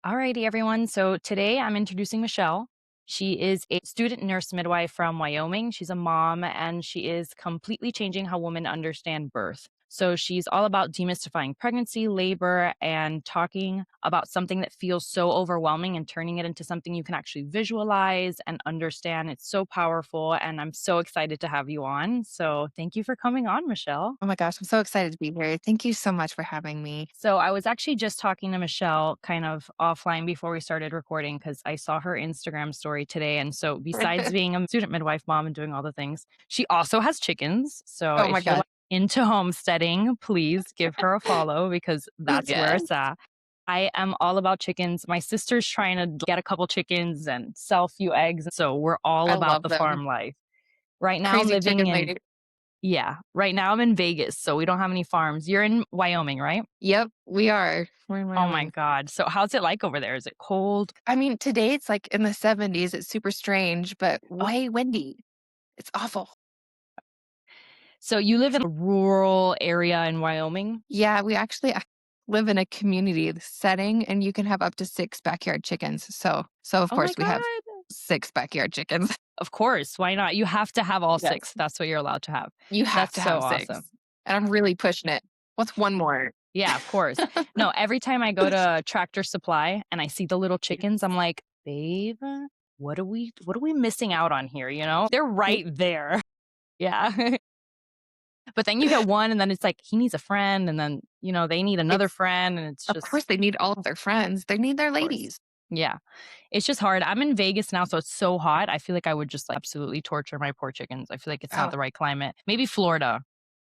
Alrighty, everyone. So today I'm introducing Michelle. She is a student nurse midwife from Wyoming. She's a mom and she is completely changing how women understand birth. So she's all about demystifying pregnancy, labor, and talking about something that feels so overwhelming and turning it into something you can actually visualize and understand. It's so powerful. And I'm so excited to have you on. So thank you for coming on, Michelle. Oh my gosh, I'm so excited to be here. Thank you so much for having me. So I was actually just talking to Michelle kind of offline before we started recording because I saw her Instagram story today. And so besides being a student midwife mom and doing all the things, she also has chickens. So Oh my if you're gosh. like into homesteading, please give her a follow because that's where it's Yes. at. I am all about chickens. My sister's trying to get a couple chickens and sell a few eggs. So we're all I about love the them. farm life. Right now I'm Crazy living chicken in, lady. yeah, right now I'm in Vegas. So we don't have any farms. You're in Wyoming, right? Yep, we are. We're in Oh my Wyoming. god. So how's it like over there? Is it cold? I mean, today it's like in the 70s. It's super strange, but Oh, way windy. It's awful. so you live in a rural area in Wyoming? Yeah, we actually live in a community setting and you can have up to 6 backyard chickens. So of Oh my course we have god. 6 backyard chickens. Of course, why not? You have to have all Yes. 6. That's what you're allowed to have. You have That's to so have awesome. 6. And I'm really pushing it. What's one more? Yeah, of course. No, every time I go to Tractor Supply and I see the little chickens, I'm like, "Babe, what are we missing out on here?" You know? They're right there. Yeah. But then you get one and then it's like, he needs a friend, and then, they need another It's friend, and it's Of just course they need all of their friends. They need their of course. ladies. Yeah. It's just hard. I'm in Vegas now, so it's so hot. I feel like I would just, like, absolutely torture my poor chickens. I feel like it's not Oh, the right climate. Maybe Florida,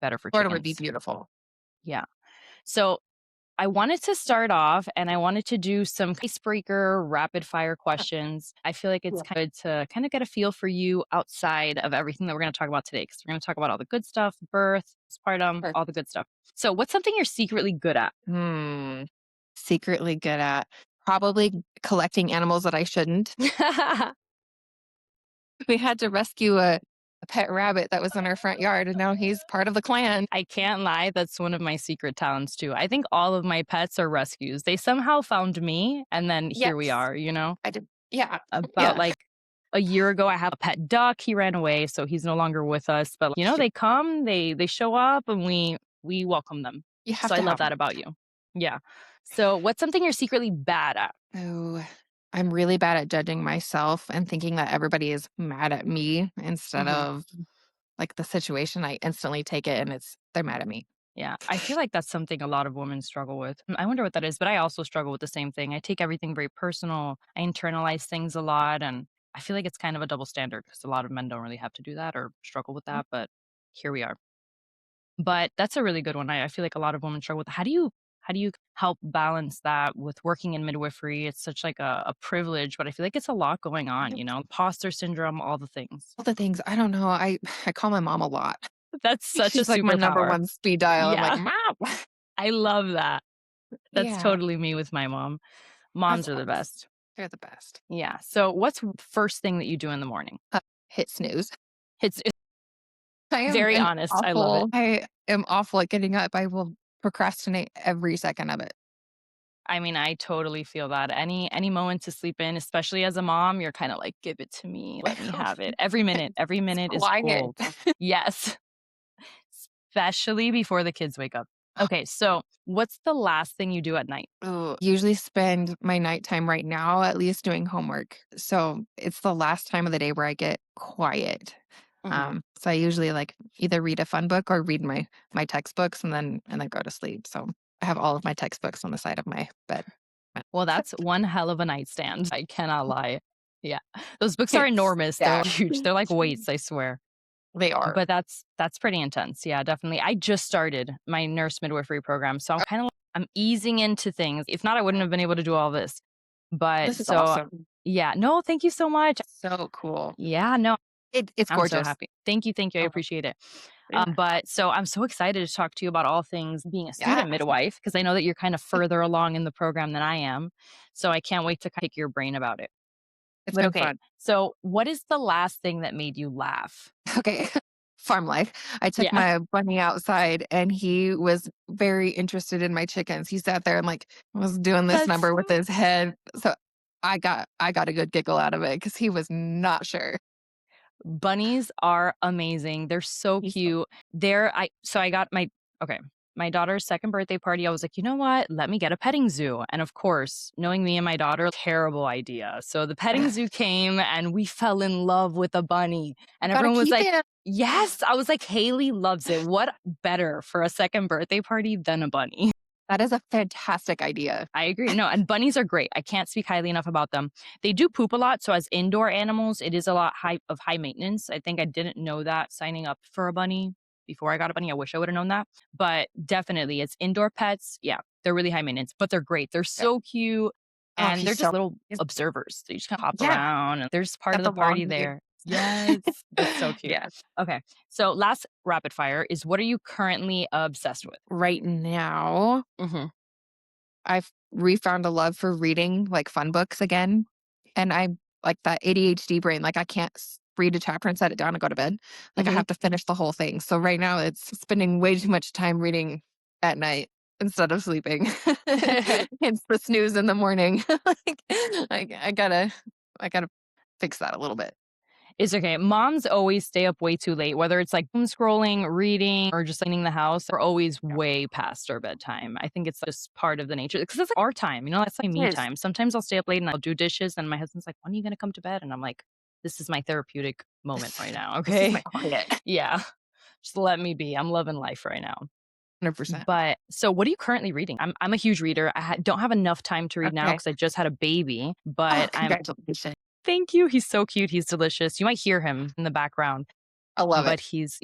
better for Florida would be chickens. beautiful. Yeah. So I wanted to start off and I wanted to do some icebreaker rapid fire questions. I feel like it's Yeah. kind of to kind of get a feel for you outside of everything that we're going to talk about today. Because we're going to talk about all the good stuff, birth, postpartum, Sure. all the good stuff. So, what's something you're secretly good at? Hmm. Secretly good at probably collecting animals that I shouldn't. We had to rescue a pet rabbit that was in our front yard, and now he's part of the clan. I can't lie, that's one of my secret talents too. I think all of my pets are rescues. They somehow found me, and then here we Yes, are, you know? I did. Yeah, About, yeah. like, a year ago, I have a pet duck. He ran away, so he's no longer with us, but, Shoot, they come, they show up, and we welcome them. you have So I to love have that them. about you. Yeah. So what's something you're secretly bad at? Oh, I'm really bad at judging myself and thinking that everybody is mad at me instead Mhm. of like the situation. I instantly take it and they're mad at me. Yeah, I feel like that's something a lot of women struggle with. I wonder what that is, but I also struggle with the same thing. I take everything very personal. I internalize things a lot, and I feel like it's kind of a double standard because a lot of men don't really have to do that or struggle with that, but here we are. But that's a really good one. I feel like a lot of women struggle with how do you help balance that with working in midwifery? It's such like a privilege, but I feel like it's a lot going on, imposter syndrome, all the things. All the things, I don't know, I call my mom a lot. That's such a She's like my number superpower. 1 speed dial. I'm like, Yeah, "Mom." I love that. That's Yeah, totally me with my mom. that's Moms are the awesome. best. They're the best. Yeah. So what's the first thing that you do in the morning? Hit snooze. It's I am very an honest. I love it. awful I am awful at getting up. I will procrastinate every second of it. I mean, I totally feel that. Any moment to sleep in, especially as a mom, you're kind of like, give it to me, let me have it. Every It's minute is quiet. gold. Yes, especially before the kids wake up. Okay, so what's the last thing you do at night? Ooh, usually spend my nighttime right now at least doing homework. So it's the last time of the day where I get quiet. Mhm. So I usually like either read a fun book or read my textbooks and then go to sleep. So I have all of my textbooks on the side of my bed. Well, that's one hell of a nightstand. I cannot lie. Yeah, those books are It's enormous. They're yeah. huge. They're like weights, I swear. They are. But that's pretty intense. Yeah, definitely. I just started my nurse midwifery program, so I'm easing into things. If not, I wouldn't have been able to do all this. But This is so awesome. yeah, no, thank you so much. So cool. Yeah, no, It's I'm so gorgeous. happy. Thank you, thank you. I Oh, appreciate it. yeah. But so I'm so excited to talk to you about all things being a Yeah. student midwife because I know that you're kind of further along in the program than I am. So I can't wait to pick your brain about it. It's But been okay, fun. so what is the last thing that made you laugh? Okay. farm life. I took Yeah. my bunny outside and he was very interested in my chickens. He sat there and like was doing this That's number with his head. So I got a good giggle out of it because he was not sure. Bunnies are amazing. They're so He's so cute. I got my okay, my daughter's second birthday party, I was like, "You know what? Let me get a petting zoo." And of course, knowing me and my daughter, terrible idea. So the petting zoo came and we fell in love with a bunny. And gotta everyone was keep like, it. "Yes." I was like, "Haley loves it. What better for a second birthday party than a bunny?" That is a fantastic idea. I agree. No, and bunnies are great. I can't speak highly enough about them. They do poop a lot, so as indoor animals, it is a lot high maintenance. I think I didn't know that signing up for a bunny before I got a bunny. I wish I would have known that. But definitely, it's indoor pets. Yeah, they're really high maintenance, but they're great. They're Yeah. so cute, Oh, and they're he's just so little he's observers. So you just kind of hop yeah, around, and they're just part got of the the long party ears. there. Yes, that's so cute. Yeah. Okay, so last rapid fire is what are you currently obsessed with? Right now, Hmm. I've refound a love for reading, like, fun books again, and I like that ADHD brain, like, I can't read a chapter and set it down and go to bed. Like, I Hmm. have to finish the whole thing. So right now, it's spending way too much time reading at night instead of sleeping. It's the snooze in the morning. Like, I gotta fix that a little bit. It's okay. Moms always stay up way too late, whether it's like doom scrolling, reading, or just cleaning the house. They're always Yeah. way past our bedtime. I think it's just part of the nature because it's like our time, that's like It me is. time. Sometimes I'll stay up late and I'll do dishes, and my husband's like, "When are you going to come to bed?" And I'm like, "This is my therapeutic moment right now." This is my Okay. quiet. Yeah. Just let me be. I'm loving life right now. 100%. But so what are you currently reading? I'm a huge reader. Don't have enough time to read now Okay. because I just had a baby, Oh, but I'm congratulations. thank you. He's so cute. He's delicious. You might hear him in the background. I love it. But he's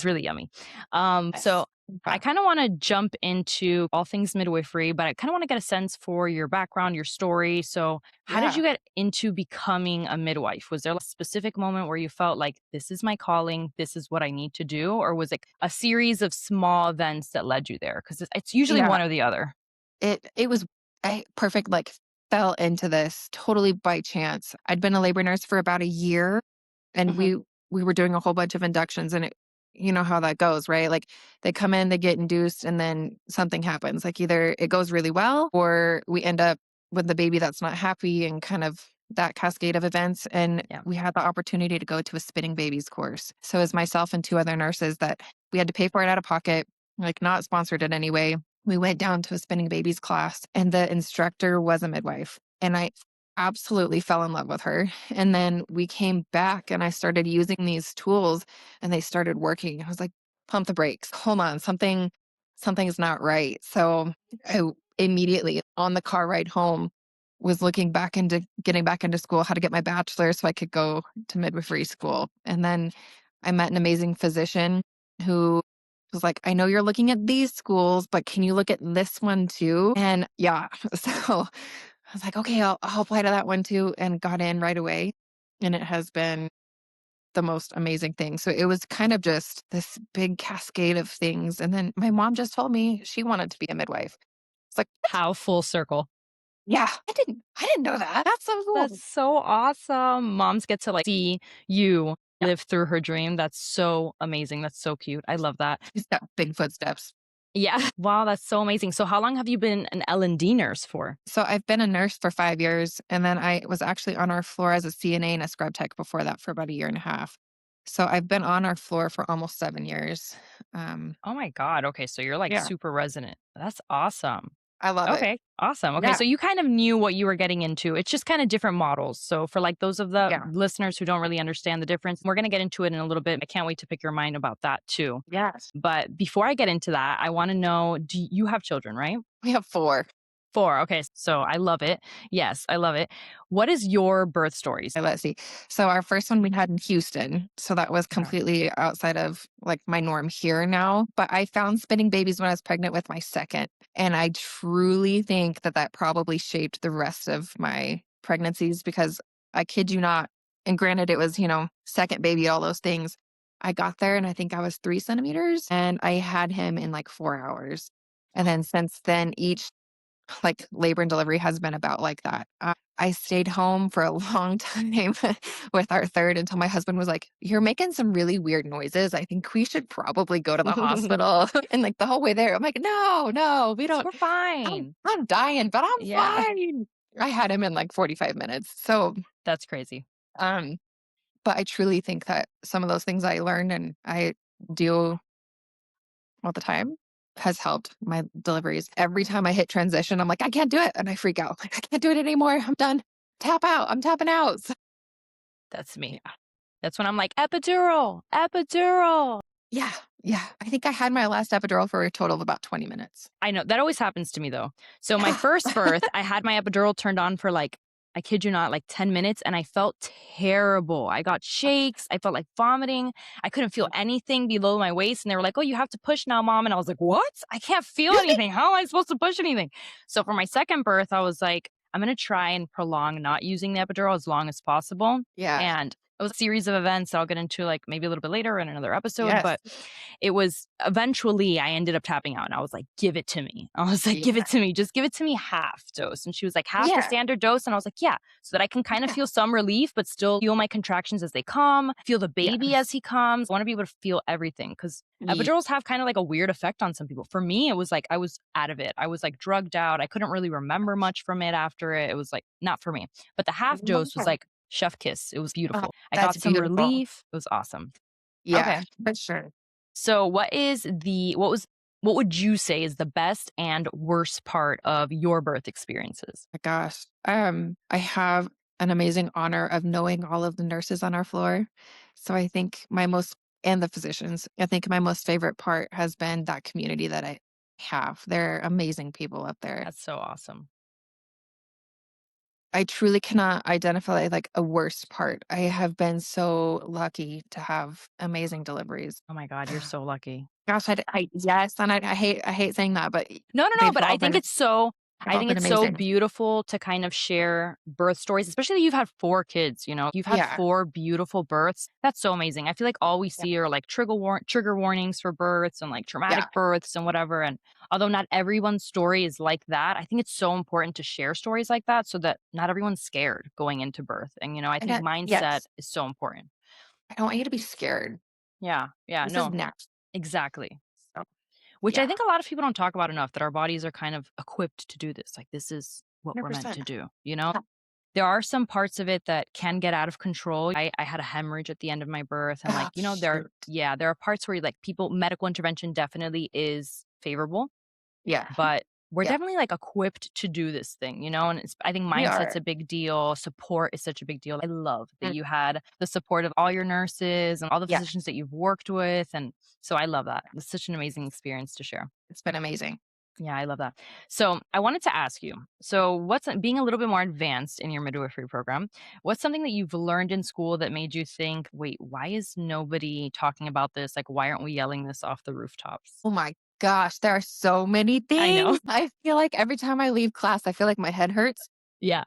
really yummy. So Yes. I Okay. kind of want to jump into all things midwifery, but I kind of want to get a sense for your background, your story. So, how did Yeah. you get into becoming a midwife? Was there a specific moment where you felt like this is my calling, this is what I need to do, or was it a series of small events that led you there? Because it's usually Yeah. one or the other. It was perfect, like, fell into this totally by chance. I'd been a labor nurse for about a year, and Hmm. we were doing a whole bunch of inductions, and it you know how that goes, right? Like, they come in, they get induced, and then something happens. Like, either it goes really well or we end up with the baby that's not happy and kind of that cascade of events, and Yeah. we had the opportunity to go to a spinning babies course. So, as myself and 2 other nurses that we had to pay for it out of pocket, like, not sponsored in any way. We went down to a spinning babies class, and the instructor was a midwife, and I absolutely fell in love with her. And then we came back and I started using these tools and they started working. I was like, pump the brakes. Hold on, something's not right. So I immediately on the car ride home was looking back into getting back into school, how to get my bachelor's so I could go to midwifery school. And then I met an amazing physician who was like, I know you're looking at these schools, but can you look at this one too? And yeah, so I was like, okay, I'll apply to that one too, and got in right away. And it has been the most amazing thing. So it was kind of just this big cascade of things. And then my mom just told me she wanted to be a midwife. It's like, what? How full circle. Yeah, I didn't know that. That's so That's cool. so awesome. Moms get to like see you Yeah, live through her dream. That's so amazing. That's so cute. I love that. she's got big footsteps. Yeah. Wow, that's so amazing. So how long have you been an L&D nurse for? So I've been a nurse for 5 years, and then I was actually on our floor as a CNA and a scrub tech before that for about a year and a half. So I've been on our floor for almost 7 years. Um, Oh my god. Okay, so you're like yeah, super resident. That's awesome. I love it. Okay, awesome. Okay, Yeah, so you kind of knew what you were getting into. It's just kind of different models. So for like those of the yeah, listeners who don't really understand the difference, we're going to get into it in a little bit. I can't wait to pick your mind about that too. yes. But before I get into that, I want to know, do you have children, right? We have 4. 4. Okay, so I love it. Yes, I love it. What is your birth stories? Let's see. So our first one we had in Houston. So that was Okay. completely outside of like my norm here now. But I found spinning babies when I was pregnant with my second. And I truly think that that probably shaped the rest of my pregnancies because I kid you not. And granted, it was, second baby, all those things. I got there and I think I was 3 centimeters and I had him in like 4 hours. And then since then, each like labor and delivery has been about like that. I stayed home for a long time with our third until my husband was like, "You're making some really weird noises. I think we should probably go to the hospital." And like the whole way there, I'm like, "No, no, we don't. We're fine. I'm dying, but I'm Yeah. fine." I had him in like 45 minutes. So, That's crazy. um, but I truly think that some of those things I learned and I do all the time has helped my deliveries. Every time I hit transition, I'm like, I can't do it. And I freak out. Like, I can't do it anymore. I'm done. Tap out. I'm tapping out. So, That's me. yeah. That's when I'm like, "Epidural, epidural." Yeah. Yeah. I think I had my last epidural for a total of about 20 minutes. I know, that always happens to me, though. So my Yeah. first birth, I had my epidural turned on for, like, I kid you not, like, 10 minutes, and I felt terrible. I got shakes, I felt like vomiting, I couldn't feel anything below my waist, and they were like, "Oh, you have to push now, mom," and I was like, "What? I can't feel anything. How am I supposed to push anything?" So for my second birth, I was like, "I'm gonna try and prolong not using the epidural as long as possible," Yeah. and it was a series of events that I'll get into, like, maybe a little bit later in another episode, Yes. but it was eventually I ended up tapping out and I was like, "Give it to me." I was like, "Give Yeah. it to me. Just give it to me half dose." And she was like, "Half the Yeah. standard dose?" And I was like, "Yeah." So that I can kind of Yeah. feel some relief, but still feel my contractions as they come, feel the baby as Yes. he comes. I want to be able to feel everything because Ye- epidurals have kind of like a weird effect on some people. For me, it was like I was out of it. I was like drugged out. I couldn't really remember much from it after it. It was like not for me. But the half dose was Wow. like chef kiss. It was Oh, beautiful. I that's got some beautiful. relief. It was awesome. Yeah. Okay. For sure. So what would you say is the best and worst part of your birth experiences? My gosh. I have an amazing honor of knowing all of the nurses on our floor. So I think my most and the physicians. I think my most favorite part has been that community that I have. They're amazing people up there. That's so awesome. I truly cannot identify like a worst part. I have been so lucky to have amazing deliveries. Oh my god, you're so lucky. Gosh, yes, and I hate saying that, but No, no, no, they've but all been they've I all think been it's so amazing. beautiful to kind of share birth stories, especially you've had 4 kids, you know? You've had Yeah. 4 beautiful births. That's so amazing. I feel like all we Yeah. see are like trigger warnings for births and like traumatic Yeah. births and whatever, and although not everyone's story is like that, I think it's so important to share stories like that so that not everyone's scared going into birth, and, you know, I And think that mindset yes. is so important. I don't want you to be scared. Yeah, yeah, This is no, next. exactly. So, Which I yeah, think a lot of people don't talk about enough, that our bodies are kind of equipped to do this. Like, this is what we're meant 100%. to do, you know? Yeah. There are some parts of it that can get out of control. I had a hemorrhage at the end of my birth, and, Oh, like, you know, shoot. there are parts where, like, people medical intervention definitely is favorable, Yeah. but we're Yeah. definitely, like, equipped to do this thing, you know? And I think We mindset's are. a big deal, support is such a big deal. I love that Mm, you had the support of all your nurses and all the yeah. physicians that you've worked with, and so I love that. It's such an amazing experience to share. It's been amazing. Yeah, I love that. So I wanted to ask you, so what's being a little bit more advanced in your midwifery program, what's something that you've learned in school that made you think, wait, why is nobody talking about this? Like, why aren't we yelling this off the rooftops? Oh my gosh, there are so many I know. things. I feel like every time I leave class, I feel like my head hurts. Yeah.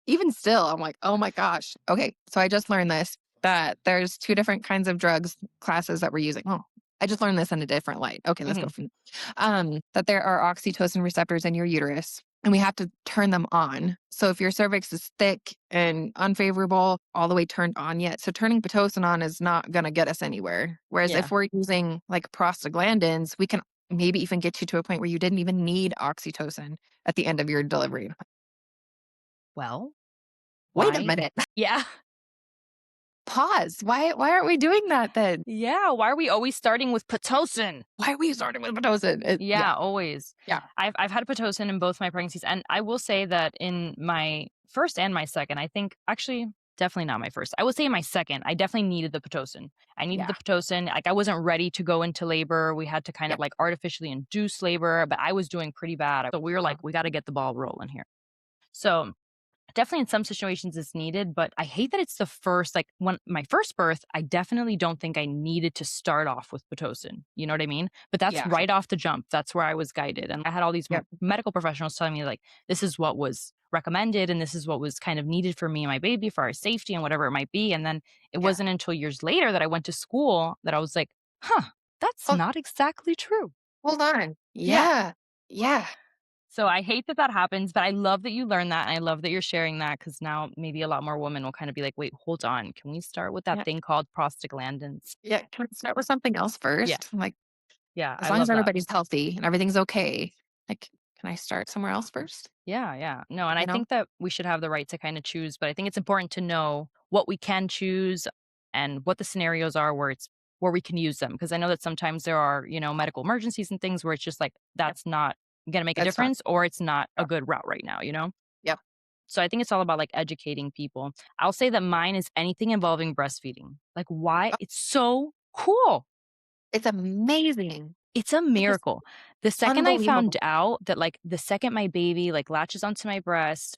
Even still, I'm like, "Oh my gosh." Okay, so I just learned this, that there's 2 different kinds of drugs classes that we're using. Oh, I just learned this in a different light. Okay, let's go Hmm. from that there are oxytocin receptors in your uterus, and we have to turn them on. So if your cervix is thick and unfavorable, all the way turned on yet, so turning Pitocin on is not gonna get us anywhere. Whereas Yeah. if we're using, like, prostaglandins, we can maybe even get you to a point where you didn't even need oxytocin at the end of your delivery. Well, Wait a why? minute. Yeah. Pause. Why aren't we doing that then? Yeah. Why are we always starting with Pitocin? Why are we starting with Pitocin? Yeah, Yeah, always. yeah, I've had Pitocin in both my pregnancies, and I will say that in my first and my second, I think actually definitely not my first. I would say my second, I definitely needed the Pitocin. I needed yeah, the Pitocin. Like I wasn't ready to go into labor. We had to kind yeah. of like artificially induce labor, but I was doing pretty bad. So we were Oh, like, we got to get the ball rolling here. So definitely in some situations it's needed, but I hate that it's the first, like when my first birth, I definitely don't think I needed to start off with Pitocin. You know what I mean? But that's yeah, right off the jump. That's where I was guided. And I had all these yeah, medical professionals telling me, like, this is what was recommended and this is what was kind of needed for me and my baby for our safety and whatever it might be. And then it yeah. wasn't until years later that I went to school that I was like, huh, that's Oh, not exactly true. hold on. Yeah. Yeah, yeah. So I hate that that happens, but I love that you learned that, and I love that you're sharing that because now maybe a lot more women will kind of be like, "Wait, hold on. Can we start with that Yeah. thing called prostaglandins?" Yeah. Can we start with something else Yeah, first? Like, yeah, as I long as love that. everybody's healthy and everything's okay, like, can I start somewhere else first? Yeah, yeah. No, and I You know? think that we should have the right to kind of choose, but I think it's important to know what we can choose and what the scenarios are where we can use them. Because I know that sometimes there are, medical emergencies and things where it's just like Yep. that's not gonna make a That's not. difference or it's not a uh, good route right now? Yep. So I think it's all about like educating people. I'll say that mine is anything involving breastfeeding. Like why? Oh, It's so cool. it's amazing. It's a It is miracle. The second I found unbelievable. out that, like, the second my baby, like, latches onto my breast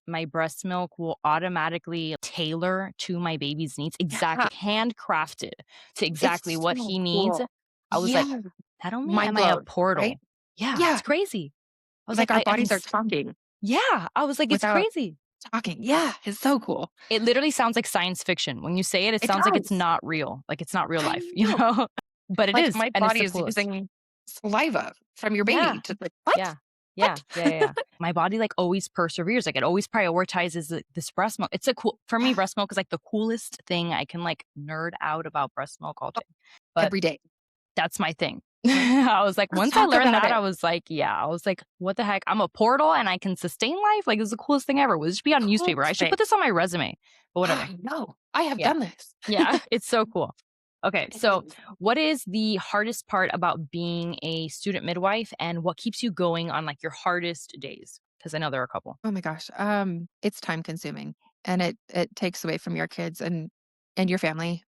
milk will automatically tailor to my baby's needs, Yeah. handcrafted to exactly It's what so he needs. cool. I was like, Yeah. "Not only Mind am I a blown, right? portal." Yeah, it's Yeah. crazy. I was like, Like our I can bodies are s talking yeah, I was like, "It's without crazy." talking. Yeah. It's so cool. It literally sounds like science fiction. When you say it, it It sounds like it's does. not real, like, it's not real I life, know. But it Like is, my and it's body the is coolest. using saliva from your Yeah. baby to like, what? Yeah. Yeah. What? Yeah, yeah, yeah. My body, like, always perseveres, like, it always prioritizes this breast milk. It's a cool for me, Yeah. breast milk is, like, the coolest thing. I can, like, nerd out about breast milk all Oh, day, but every day. that's my thing. Like, I was like let's once I talk learned about that, I it. was like, yeah, I was like, "What the heck? I'm a portal and I can sustain life? Like, this is the coolest thing ever. Would this be on newspaper? I Coolest should thing. put this on my resume." But whatever. I know. I have Yeah. done this. Yeah, it's so cool. Okay, It so is. what is the hardest part about being a student midwife, and what keeps you going on, like, your hardest days? Because I know there are a couple. Oh my gosh. It's time consuming and it takes away from your kids and your family.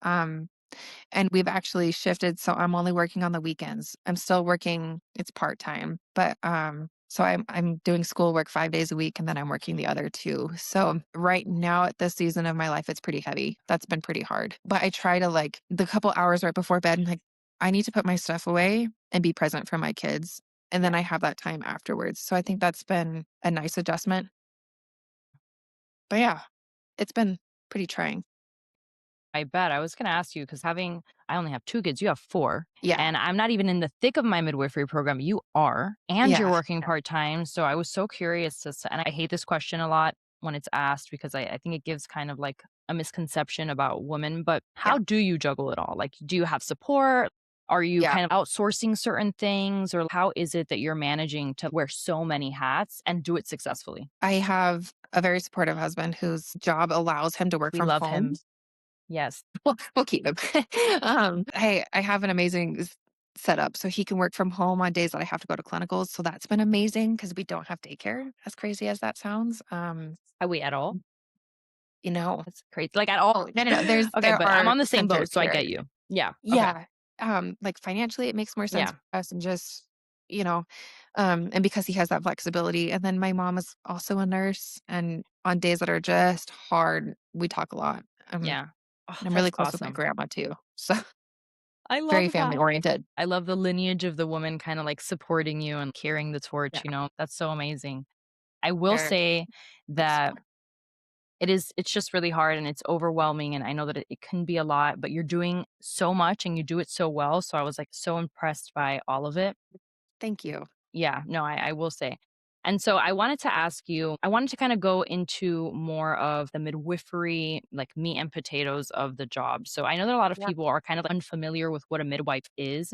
And we've actually shifted, so I'm only working on the weekends. I'm still working, it's part-time, but, so I'm doing schoolwork 5 days a week, and then I'm working the other 2. So, right now at this season of my life, it's pretty heavy. That's been pretty hard. But I try to, like the couple hours right before bed, like, I need to put my stuff away and be present for my kids, and then Yeah. I have that time afterwards. So I think that's been a nice adjustment. But yeah, it's been pretty trying. I bet. I was gonna ask you because I only have 2 kids, you have 4, Yeah. and I'm not even in the thick of my midwifery program, you are, and you're Yeah. working part-time, so I was so curious as to and I hate this question a lot when it's asked because I think it gives kind of like a misconception about women, but Yeah. how do you juggle it all? Like, do you have support? Are you Yeah. kind of outsourcing certain things, or how is it that you're managing to wear so many hats and do it successfully? I have a very supportive husband whose job allows him to work We from love home. him. Yes. We'll keep him. I have an amazing setup, so he can work from home on days that I have to go to clinicals. So that's been amazing because we don't have daycare, as crazy as that sounds. Are we at all? You know, That's crazy. Like, at all? oh no, Okay, there but I'm are on the same boat, centers so I here. get you. Yeah, okay. Yeah, like financially, it makes more sense Yeah, for us and just you know, and because he has that flexibility. And then my mom is also a nurse, and on days that are just hard, we talk a lot. yeah. Oh, And I'm really that's close with my awesome. grandma too. So I very love family that. oriented. I love the lineage of the woman kinda, like, supporting you and carrying the Yeah. torch, that's so amazing. I will Very say big that support. it's just really hard and it's overwhelming, and I know that it can be a lot, but you're doing so much and you do it so well, so I was, like, so impressed by all of it. Thank you. Yeah, no, I will say. And so I wanted to ask you, I wanted to kind of go into more of the midwifery, like meat and potatoes of the job. So I know that a lot of Yeah. people are kind of unfamiliar with what a midwife is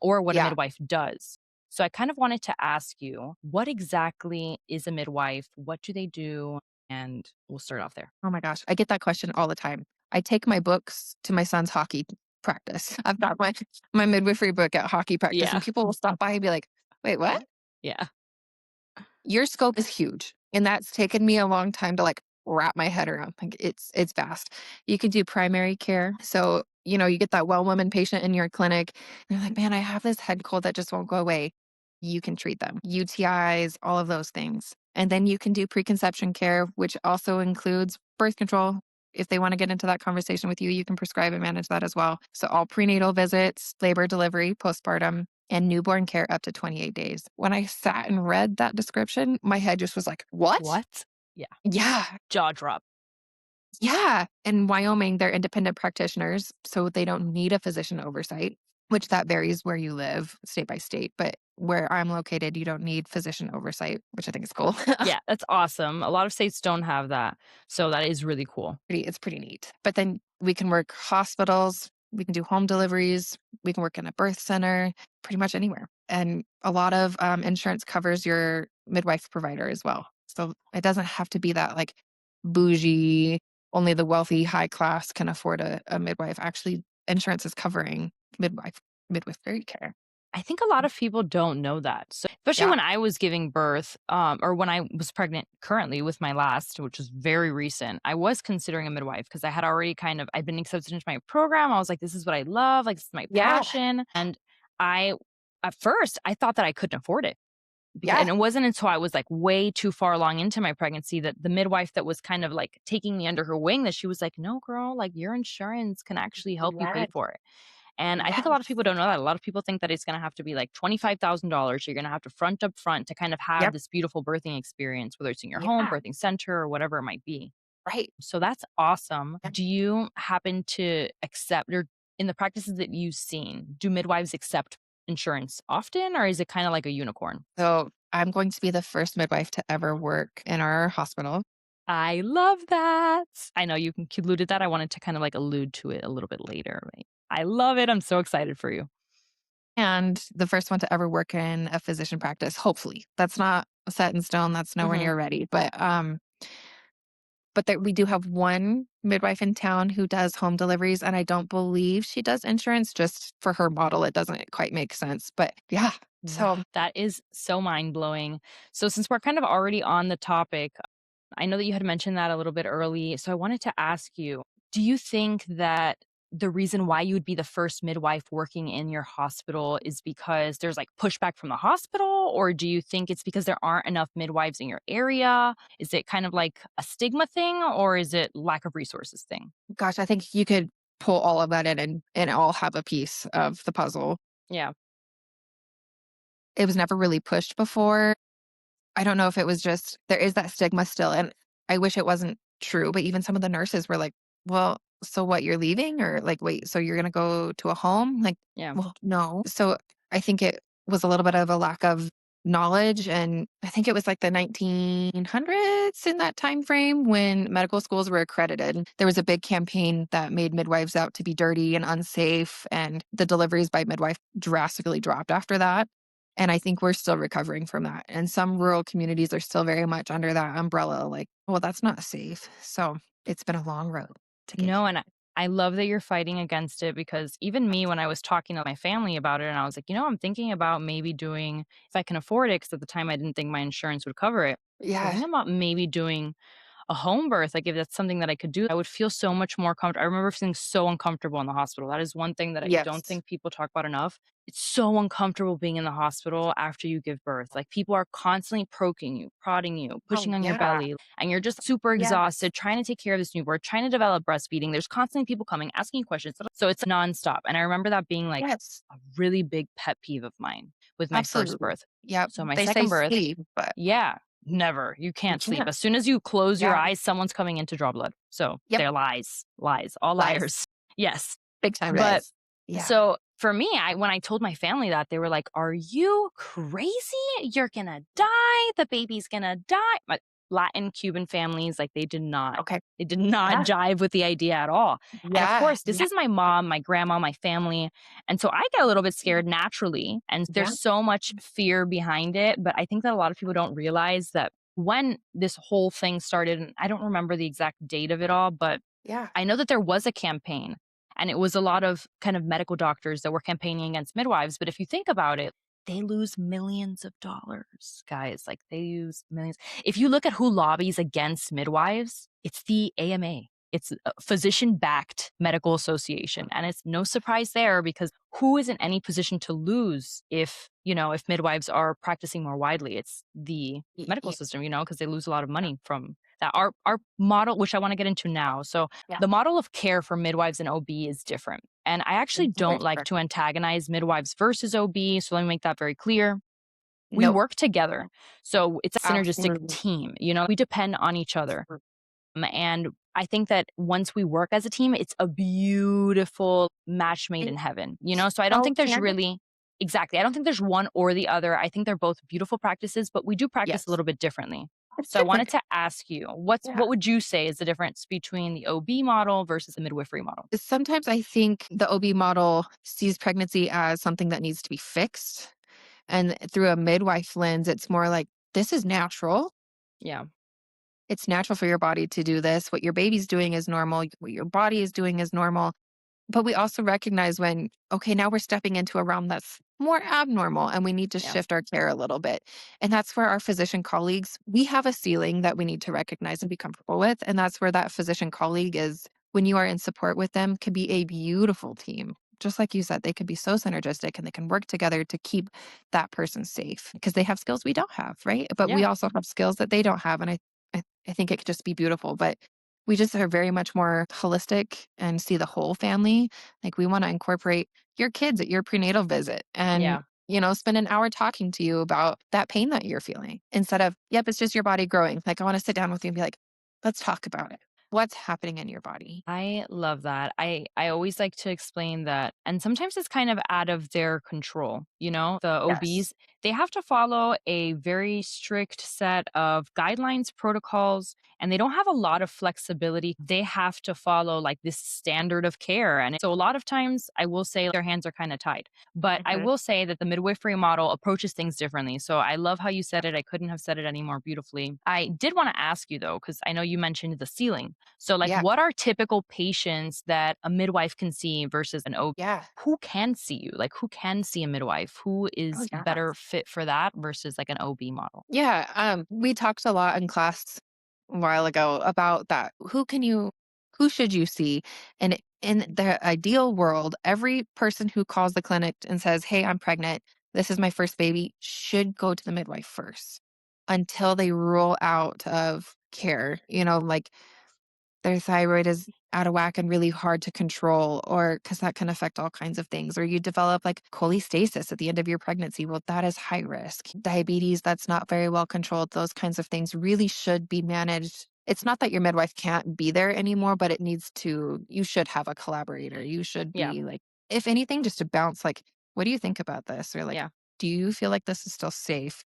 or what a Yeah. midwife does. So I kind of wanted to ask you, what exactly is a midwife? What do they do? And we'll start off there. Oh my gosh. I get that question all the time. I take my books to my son's hockey practice. I've got my midwifery book at hockey practice, Yeah. and people will stop by and be like, wait, what? Yeah. Your scope is huge. And that's taken me a long time to like wrap my head around. Like it's vast. You can do primary care. So, you get that well woman patient in your clinic. And they're like, man, I have this head cold that just won't go away. You can treat them. UTIs, all of those things. And then you can do preconception care, which also includes birth control. If they want to get into that conversation with you, you can prescribe and manage that as well. So all prenatal visits, labor, delivery, postpartum, and newborn care up to 28 days. When I sat and read that description, my head just was like, what? What? Yeah. Yeah. Jaw drop. Yeah. In Wyoming, they're independent practitioners, so they don't need a physician oversight. which that varies where you live state by state, but where I'm located, you don't need physician oversight, which I think is cool. Yeah, that's awesome. A lot of states don't have that, so that is really cool. It's pretty neat. But then we can work hospitals, we can do home deliveries, we can work in a birth center, pretty much anywhere. And a lot of insurance covers your midwife provider as well. So it doesn't have to be that like bougie, only the wealthy, high class can afford a midwife. Actually, insurance is covering midwifery care. I think a lot of people don't know that. So, especially Yeah. when I was giving birth, or when I was pregnant currently with my last, which was very recent, I was considering a midwife because I had already I'd been accepted into my program. I was like, this is what I love, like, this is my Yeah. passion. And I, at first, I thought that I couldn't afford it. Yeah. And it wasn't until I was like way too far along into my pregnancy that the midwife that was kind of like taking me under her wing, that she was like, no, girl, like your insurance can actually help you pay Yes. for it. And I think a lot of Yes. people don't know that. A lot of people think that it's gonna have to be like $25,000. You're gonna have to front up front to kind of have Yep. this beautiful birthing experience, whether it's in your home, Yeah. birthing center, or whatever it might be. Right. So that's awesome. Yeah. Do you happen to accept, or in the practices that you've seen, do midwives accept insurance often, or is it kind of like a unicorn? So I'm going to be the first midwife to ever work in our hospital. I love that. I know you concluded that. I wanted to kind of like allude to it a little bit later. Right? I love it. I'm so excited for you. And the first one to ever work in a physician practice, hopefully. That's not set in stone, that's nowhere Mhm. near ready, but that we do have one midwife in town who does home deliveries, and I don't believe she does insurance. Just for her model, it doesn't quite make sense, but yeah, Wow, so that is so mind blowing. So, since we're kind of already on the topic, I know that you had mentioned that a little bit early. So, I wanted to ask you, do you think that the reason why you would be the first midwife working in your hospital is because there's like pushback from the hospital? Or do you think it's because there aren't enough midwives in your area? Is it kind of like a stigma thing, or is it lack of resources thing? gosh, I think you could pull all of that in and all have a piece of the puzzle. Yeah. It was never really pushed before. I don't know if it was just there is that stigma still, and I wish it wasn't true, but even some of the nurses were like, "Well, so what, you're leaving?" Or like, "Wait, so you're gonna go to a home?" Like, Yeah. "Well, no." So I think it was a little bit of a lack of knowledge, and I think it was like the 1900s in that time frame when medical schools were accredited. There was a big campaign that made midwives out to be dirty and unsafe, and the deliveries by midwife drastically dropped after that. And I think we're still recovering from that. And some rural communities are still very much under that umbrella, like, well, that's not safe. So it's been a long road to get No, here. and I love that you're fighting against it, because even me, when I was talking to my family about it, and I was like, I'm thinking about maybe doing, if I can afford it, because at the time I didn't think my insurance would cover it. I was Yeah. thinking about maybe doing a home birth. Like, if that's something that I could do, I would feel so much more comfortable. I remember feeling so uncomfortable in the hospital. That is one thing that I don't Yes. think people talk about enough. It's so uncomfortable being in the hospital after you give birth. Like, people are constantly poking you, prodding you, Oh, pushing on your yeah. belly, and you're just super Yes. exhausted trying to take care of this newborn, trying to develop breastfeeding. There's constantly people coming, asking you questions. So it's nonstop. And I remember that being like Yes. a really big pet peeve of mine with my first Absolutely. birth. Yep. So my They say second birth, sleep, but yeah, never. You you can't sleep. can't. As soon as you close your Yeah. eyes, someone's coming in to draw blood. So Yep. they're lies, lies, all Lies. liars. Yes. Big time But lies. Yeah. so for me, when I told my family that, they were like, "Are you crazy? You're gonna die. The baby's gonna die." My Latin Cuban families, like, Okay. they did not Yeah. jive with the idea at all. And of Yeah. course, this Yeah. is my mom, my grandma, my family. And so I get a little bit scared naturally. And Yeah. there's so much fear behind it. But I think that a lot of people don't realize that when this whole thing started, and I don't remember the exact date of it all, but Yeah. I know that there was a campaign, and it was a lot of kind of medical doctors that were campaigning against midwives. But if you think about it, they lose millions of dollars, guys. Like, they use millions. If you look at who lobbies against midwives, it's the AMA. It's a physician backed medical association. And it's no surprise there, because who is in any position to lose if midwives are practicing more widely? It's the medical Yeah. system, because they lose a lot of money from that. Our model, which I want to get into now. So Yeah. the model of care for midwives and OB is different. And I actually Very don't like different. to antagonize midwives versus OB. So let me make that very clear. We Nope. work together. So it's a synergistic Absolutely. team. We depend on each other. And I think that once we work as a team, it's a beautiful match made in And heaven, you know? So I don't so think there's can it? really exactly. I don't think there's one or the other. I think they're both beautiful practices, but we do practice a Yes. little bit differently. It's So I wanted different. to ask you, Yeah. what would you say is the difference between the OB model versus the midwifery model? Sometimes I think the OB model sees pregnancy as something that needs to be fixed. And through a midwife lens, it's more like, this is natural. Yeah. It's natural for your body to do this. What your baby's doing is normal. What your body is doing is normal. But we also recognize when, okay, now we're stepping into a realm that's more abnormal and we need to Yeah. shift our care a little bit. And that's where our physician colleagues, we have a ceiling that we need to recognize and be comfortable with. And that's where that physician colleague is, when you are in support with them, can be a beautiful team. Just like you said, they could be so synergistic and they can work together to keep that person safe because they have skills we don't have, right? But we Yeah. also have skills that they don't have. And I think it could just be beautiful. But we just are very much more holistic and see the whole family. Like we want to incorporate your kids at your prenatal visit and, Yeah. spend an hour talking to you about that pain that you're feeling instead of, yep, it's just your body growing. Like I want to sit down with you and be like, let's talk about it. What's happening in your body? I love that. I always like to explain that, and sometimes it's kind of out of their control, you know? The Yes. OBs, they have to follow a very strict set of guidelines, protocols, and they don't have a lot of flexibility. They have to follow like this standard of care. And so a lot of times I will say their hands are kind of tied. But I Hmm. will say that the midwifery model approaches things differently. So I love how you said it. I couldn't have said it any more beautifully. I did want to ask you though, because I know you mentioned the ceiling. So, like, Yeah. what are typical patients that a midwife can see versus an OB? Yeah. Who can see you? Like, who can see a midwife? Who Oh, is yeah. better fit for that versus like an OB model? Yeah. We talked a lot in class a while ago about that. Who should you see? And in the ideal world, every person who calls the clinic and says, hey, I'm pregnant, this is my first baby, should go to the midwife first until they rule out of care. Like their thyroid is out of whack and really hard to control, or because that can affect all kinds of things, or you develop like cholestasis at the end of your pregnancy. Well, that is high risk. Diabetes that's not very well controlled, those kinds of things really should be managed. It's not that your midwife can't be there anymore, but you should have a collaborator. You should Yeah. be like, if anything, just to bounce, like, what do you think about this? Or like, Yeah. do you feel like this is still safe?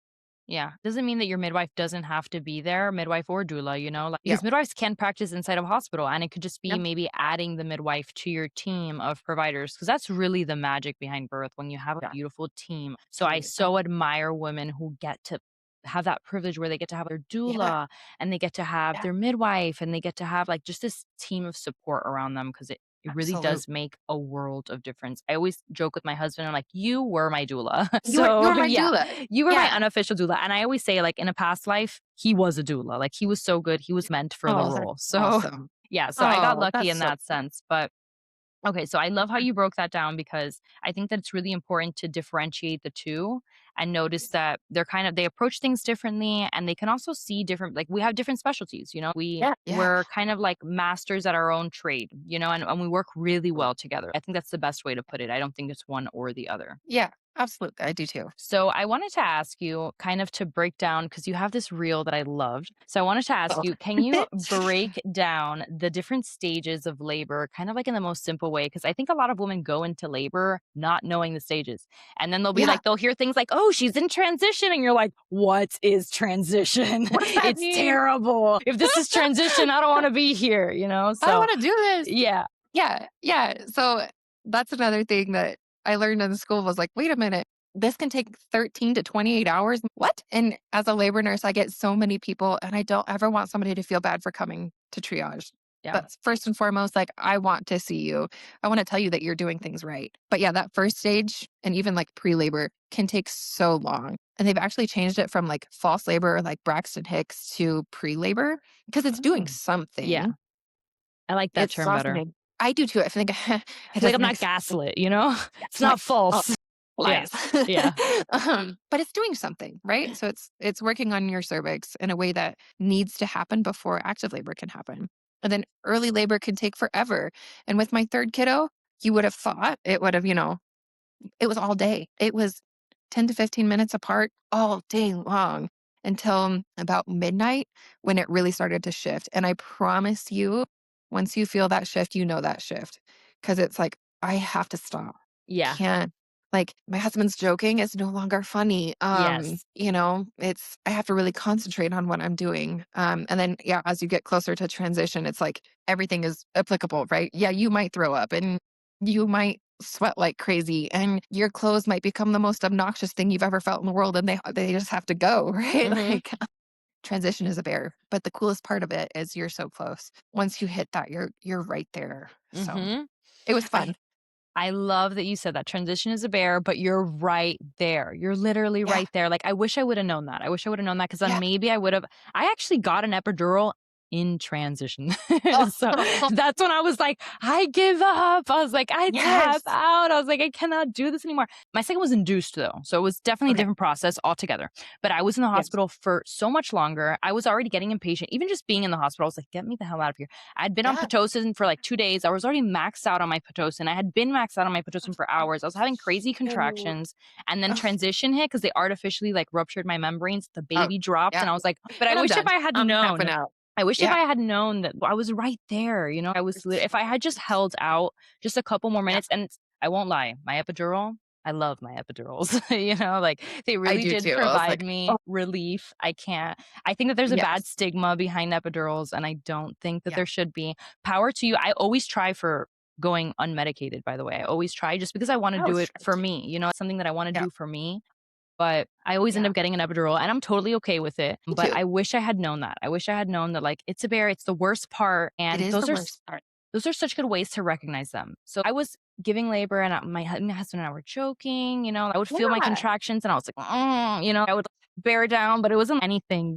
Yeah. Doesn't mean that your midwife doesn't have to be there, midwife or doula, you know, like, Yeah. because midwives can practice inside of a hospital and it could just be Yep. maybe adding the midwife to your team of providers. Cause that's really the magic behind birth when you have a Yeah. beautiful team. So I Absolutely. so admire women who get to have that privilege where they get to have their Yeah. doula and they get to have Yeah. their midwife and they get to have like just this team of support around them because it really does Absolutely. make a world of difference. I always joke with my husband, I'm like, you were my doula. You So were my yeah, doula. you were my Yeah. unofficial doula, and I always say, like, in a past life, he was a doula, like, he was so good, he was meant for the Oh, that's role, so awesome. yeah, so I got Oh, lucky that's in so that cool. sense, but okay, so I love how you broke that down because I think that it's really important to differentiate the 2 and notice that they approach things differently, and they can also see different like, we have different specialties, you know? Yeah. Yeah. We're kind of like masters at our own trade, you know, and we work really well together. I think that's the best way to put it, I don't think it's one or the other. Yeah, absolutely. I do too. So I wanted to ask you kind of to break down because you have this reel that I loved. So I wanted to ask Oh. you, can you break down the different stages of labor kind of like in the most simple way? Because I think a lot of women go into labor not knowing the stages. And then Yeah. they'll hear things like, oh, she's in transition. And you're like, what is transition? What does that It's mean? terrible. If this is transition, I don't want to be here, you know? I don't So wanna do this. yeah, Yeah. Yeah. So that's another thing that I learned in school was like, wait a minute, this can take 13 to 28 hours. What? And as a labor nurse, I get so many people and I don't ever want somebody to feel bad for coming to triage. yeah. That's first and foremost, like I want to see you. I want to tell you that you're doing things right. But yeah, that first stage and even like pre-labor can take so long. And they've actually changed it from like false labor, like Braxton Hicks, to pre-labor because it's doing Oh. Yeah. something. I like that It's term better. exhausting. I do too. I think I it feel like I'm doesn't not explain. gaslit, you know? Yeah, It's it's like, not oh, false. Yeah. lies. Yeah. But it's doing something, right? So it's working on your cervix in a way that needs to happen before active labor can happen. And then early labor can take forever. And with my third kiddo, you would have thought it would have, it was all day. It was 10 to 15 minutes apart all day long. until about midnight when it really started to shift. And I promise you, once you feel that shift, you know that shift because it's like, I have to stop. Yeah. Can't like my husband's joking is no longer funny. Yes. It's I have to really concentrate on what I'm doing. And then yeah, as you get closer to transition, it's like everything is applicable, right? Yeah, you might throw up and you might sweat like crazy and your clothes might become the most obnoxious thing you've ever felt in the world and they just have to go, right? Mhm. Like transition is a bear. But the coolest part of it is you're so close. Once you hit that, you're right there. So Mhm. it was fun. I I love that you said that transition is a bear, but you're right there. You're literally Yeah. right there. Like, I wish I would have known that. I wish I would have known that because then Yeah. maybe I actually got an epidural in transition. Oh, So that's when I was like, I give up. I was like, I tap yes. out. I was like, I cannot do this anymore. My second was induced though. So it was definitely a Okay. different process altogether. But I was in the Yes. hospital for so much longer. I was already getting impatient. Even just being in the hospital, I was like, get me the hell out of here. I'd been on Yeah. Pitocin for like 2 days. I was already maxed out on my Pitocin. I had been maxed out on my Pitocin for hours. I was having crazy Oh, contractions, and then oh, transition hit because they artificially, like, ruptured my membranes. The oh, baby dropped, yeah. and I was like, but I And I'm wish if done. I had I'm tapping known out. I wish if Yeah. I had known that I was right there, I was lit if I had just held out just a couple more Yeah. minutes, and I won't lie, my epidural, I love my epidurals, like, they I really do did too. I was provide like, oh, me relief. I think that there's a bad yes. stigma behind epidurals, and I don't think that Yeah. there should be. Power to you. I always try for going unmedicated, by the way. I always try just because I wanna Oh, do it sure. for me, it's something that I wanna Yeah. do for me, but I always end Yeah. up getting an epidural, and I'm totally okay with it, Me but too. I wish I had known that. I wish I had known that, like, it's a bear, it's the worst part, It and is the worst part. those are such good ways to recognize them. So I was giving labor, and my husband and I were joking, I would feel my Yeah. contractions, and I was like, I would bear down, but it wasn't anything,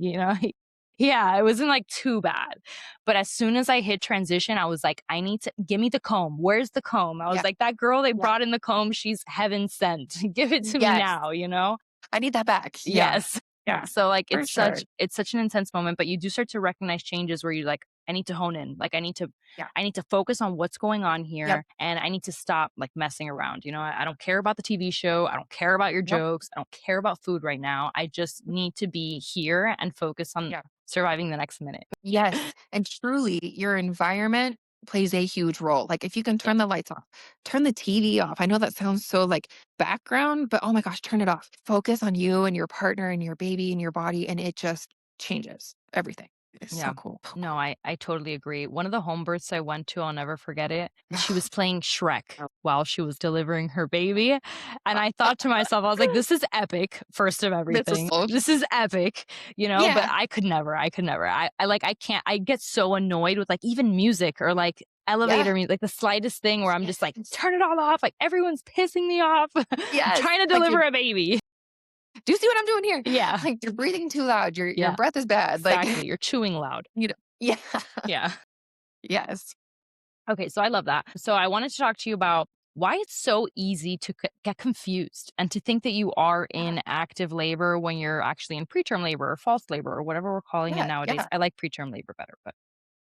Yeah, it wasn't, like, too bad. But as soon as I hit transition, I was like, "I need to give me the comb. Where's the comb?" I was Yeah. like, "That girl they Yeah. brought in the comb, she's heaven sent. Give it to me Yes. now," you know? I need that back. Yeah. Yes. Yeah. So, like, For sure. it's such an intense moment, but you do start to recognize changes where you're like, "I need to hone in. Like, Yeah. I need to focus on what's going on Yep. here, and I need to stop, like, messing around." I don't care about the TV show. I don't care about your Nope. jokes. I don't care about food right now. I just need to be here and focus on Yeah. surviving the next minute. Yes, and truly, your environment plays a huge role. Like, if you can Yeah. turn the lights off, turn the TV off. I know that sounds so, like, background, but oh my gosh, turn it off. Focus on you and your partner and your baby and your body, and it just changes everything. It's so Yeah. cool. No, I totally agree. One of the home births I went to, I'll never forget it. She was playing Shrek while she was delivering her baby. And I thought to myself, I was like, this is epic, first of This is everything. so This is epic, but yeah, I could never. I could never. I can't, I get so annoyed with, like, even music or, like, yeah. elevator music, like the slightest thing where I'm just like, Yes. turn it all off. Like, everyone's pissing me off. I'm Yes. trying to Like, deliver a baby. do you see what I'm doing here? Yeah. Like, you're breathing too loud. Your Yeah. breath is bad. Like, Exactly. You're chewing loud. yeah. Yeah. Yes. Okay, so I love that. So I wanted to talk to you about why it's so easy to get confused and to think that you are Yeah. in active labor when you're actually in preterm labor or false labor or whatever we're calling it Yeah. nowadays. Yeah. I like preterm labor better, but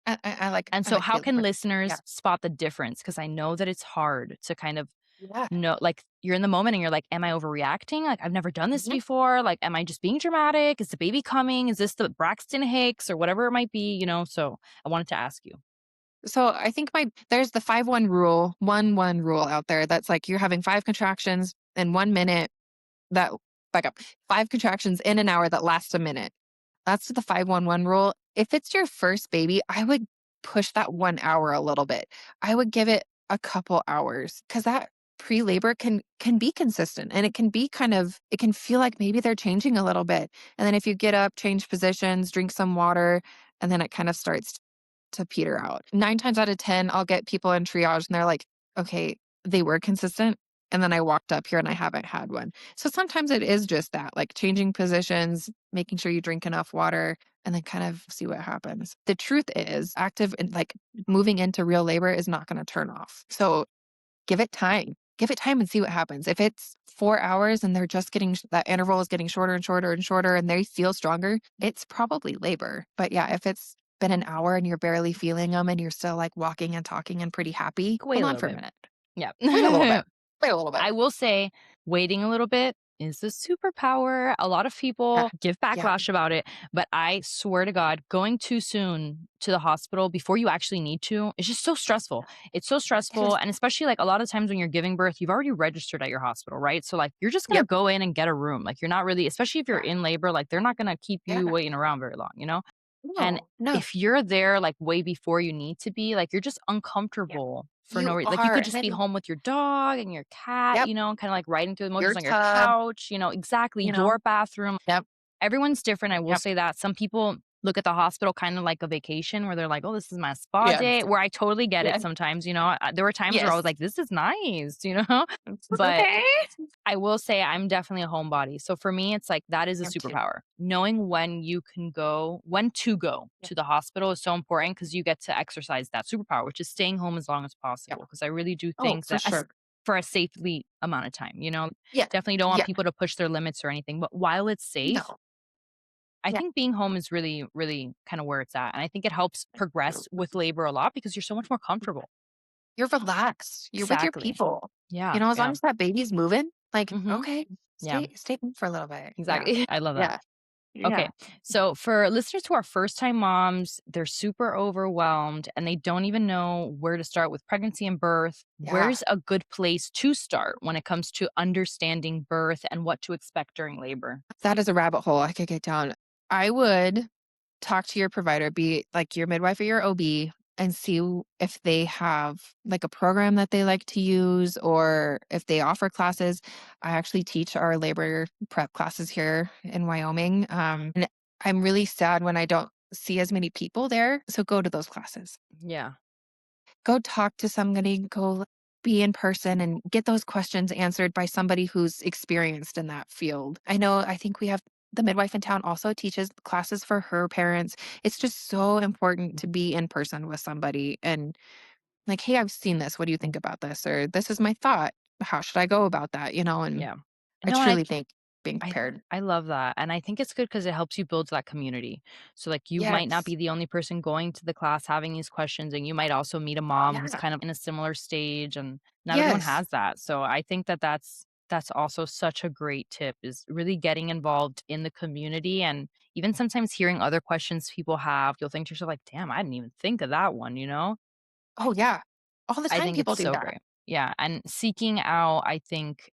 and I so like how Feel can Labor. listeners Yeah. spot the difference? Because I know that it's hard to kind of Yeah. know, like, you're in the moment and you're like, am I overreacting? Like, I've never done this Mhm. before. Like, am I just being dramatic? Is the baby coming? Is this the Braxton Hicks or whatever it might be? So I wanted to ask you. So I think there's the 5-1 rule, 1-1 rule out there that's like you're having 5 contractions in 1 minute that back up. 5 contractions in an hour that lasts a minute. That's the 5-1-1 rule. If it's your first baby, I would push that 1 hour a little bit. I would give it a couple hours cuz that pre-labor can be consistent and it can be it can feel like maybe they're changing a little bit. And then if you get up, change positions, drink some water, and then it kind of starts to peter out. 9 times out of 10, I'll get people in triage and they're like, "Okay, they were consistent, and then I walked up here and I haven't had one." So sometimes it is just that, like changing positions, making sure you drink enough water, and then kind of see what happens. The truth is, active and like moving into real labor is not going to turn off. So give it time. Give it time and see what happens. If it's 4 hours and they're just that interval is getting shorter and shorter and shorter and they feel stronger, it's probably labor. But yeah, if it's been an hour and you're barely feeling them and you're still like walking and talking and pretty happy, Wait hold a on little for a bit. minute. Yeah. Wait a little bit. Wait a little bit. I will say waiting a little bit is a superpower. A lot of Yeah. people give Yeah. backlash about it, but I swear to God, going too soon to the hospital before you actually need to is just so stressful. It's so It stressful. is. And especially like a lot of times when you're giving birth, you've already registered at your hospital, right? So like you're just gonna Yep. go in and get a room. Like you're not really, especially if you're Yeah. in labor, like they're not gonna keep you Yeah. waiting around very long, you know? And No. No. if you're there, like, way before you need to be, like, you're just Yeah. uncomfortable for no You reason. Like, you are. could And just be then, home with your dog and your cat, yep, you know, kinda, like, riding through the your motions on your tub, couch, you know exactly, you your know? bathroom. Yep. Everyone's different, I will Yep. say that. Some people look at the hospital kinda like a vacation where they're like, "Oh, this is my spa day," Yes. where I totally get it Yeah. sometimes, you know? There were times where I was Yes. like, "This is nice," you know? It's But okay. I will say I'm definitely a homebody. So for me, it's like that is a I am too. superpower. Knowing when to go Yeah. to the hospital is so important because you get to exercise that superpower, which is staying home as long as Yeah. possible. Because I really do Oh, think for that sure. for a safely amount of time, you know, Yeah. definitely don't want Yeah. people to push their limits or anything. But while it's safe, No. I Yeah. think being home is really, really kind of where it's at. And I think it helps progress with labor a lot because you're so much more comfortable. You're relaxed. You're with your Exactly. people. Yeah. You know, as long Yeah. as that baby's moving, like, Hmm. okay, Yeah. stay home for a little bit. Yeah. Exactly. I love that. Yeah. Okay. Yeah. So for listeners who are first time moms, they're super overwhelmed and they don't even know where to start with pregnancy and birth. Yeah. Where's a good place to start when it comes to understanding birth and what to expect during labor? That is a rabbit hole I could get down. I would talk to your provider, be it like your midwife or your OB, and see if they have like a program that they like to use or if they offer classes. I actually teach our labor prep classes here in Wyoming. And I'm really sad when I don't see as many people there. So go to those classes. Yeah. Go talk to somebody, go be in person and get those questions answered by somebody who's experienced in that field. I think we have the midwife in town also teaches classes for her parents. It's just so important to be in person with somebody and like, "Hey, I've seen this. What do you think about this?" Or, "This is my thought. How should I go about that?" And Yeah. I No, and truly think being I prepared. I love that, and I think it's good because it helps you build that community. So, like, you might not Yes. be the only person going to the class having these questions, and you might also meet a mom who's Yeah. kind of in a similar stage, and not everyone Yes. has that. So, I think that that's also such a great tip is really getting involved in the community and even sometimes hearing other questions people have, you'll think to yourself like, "Damn, I didn't even think of that one," you know? Oh, yeah. All the I time think people it's do so that. great. Yeah, and seeking out, I think,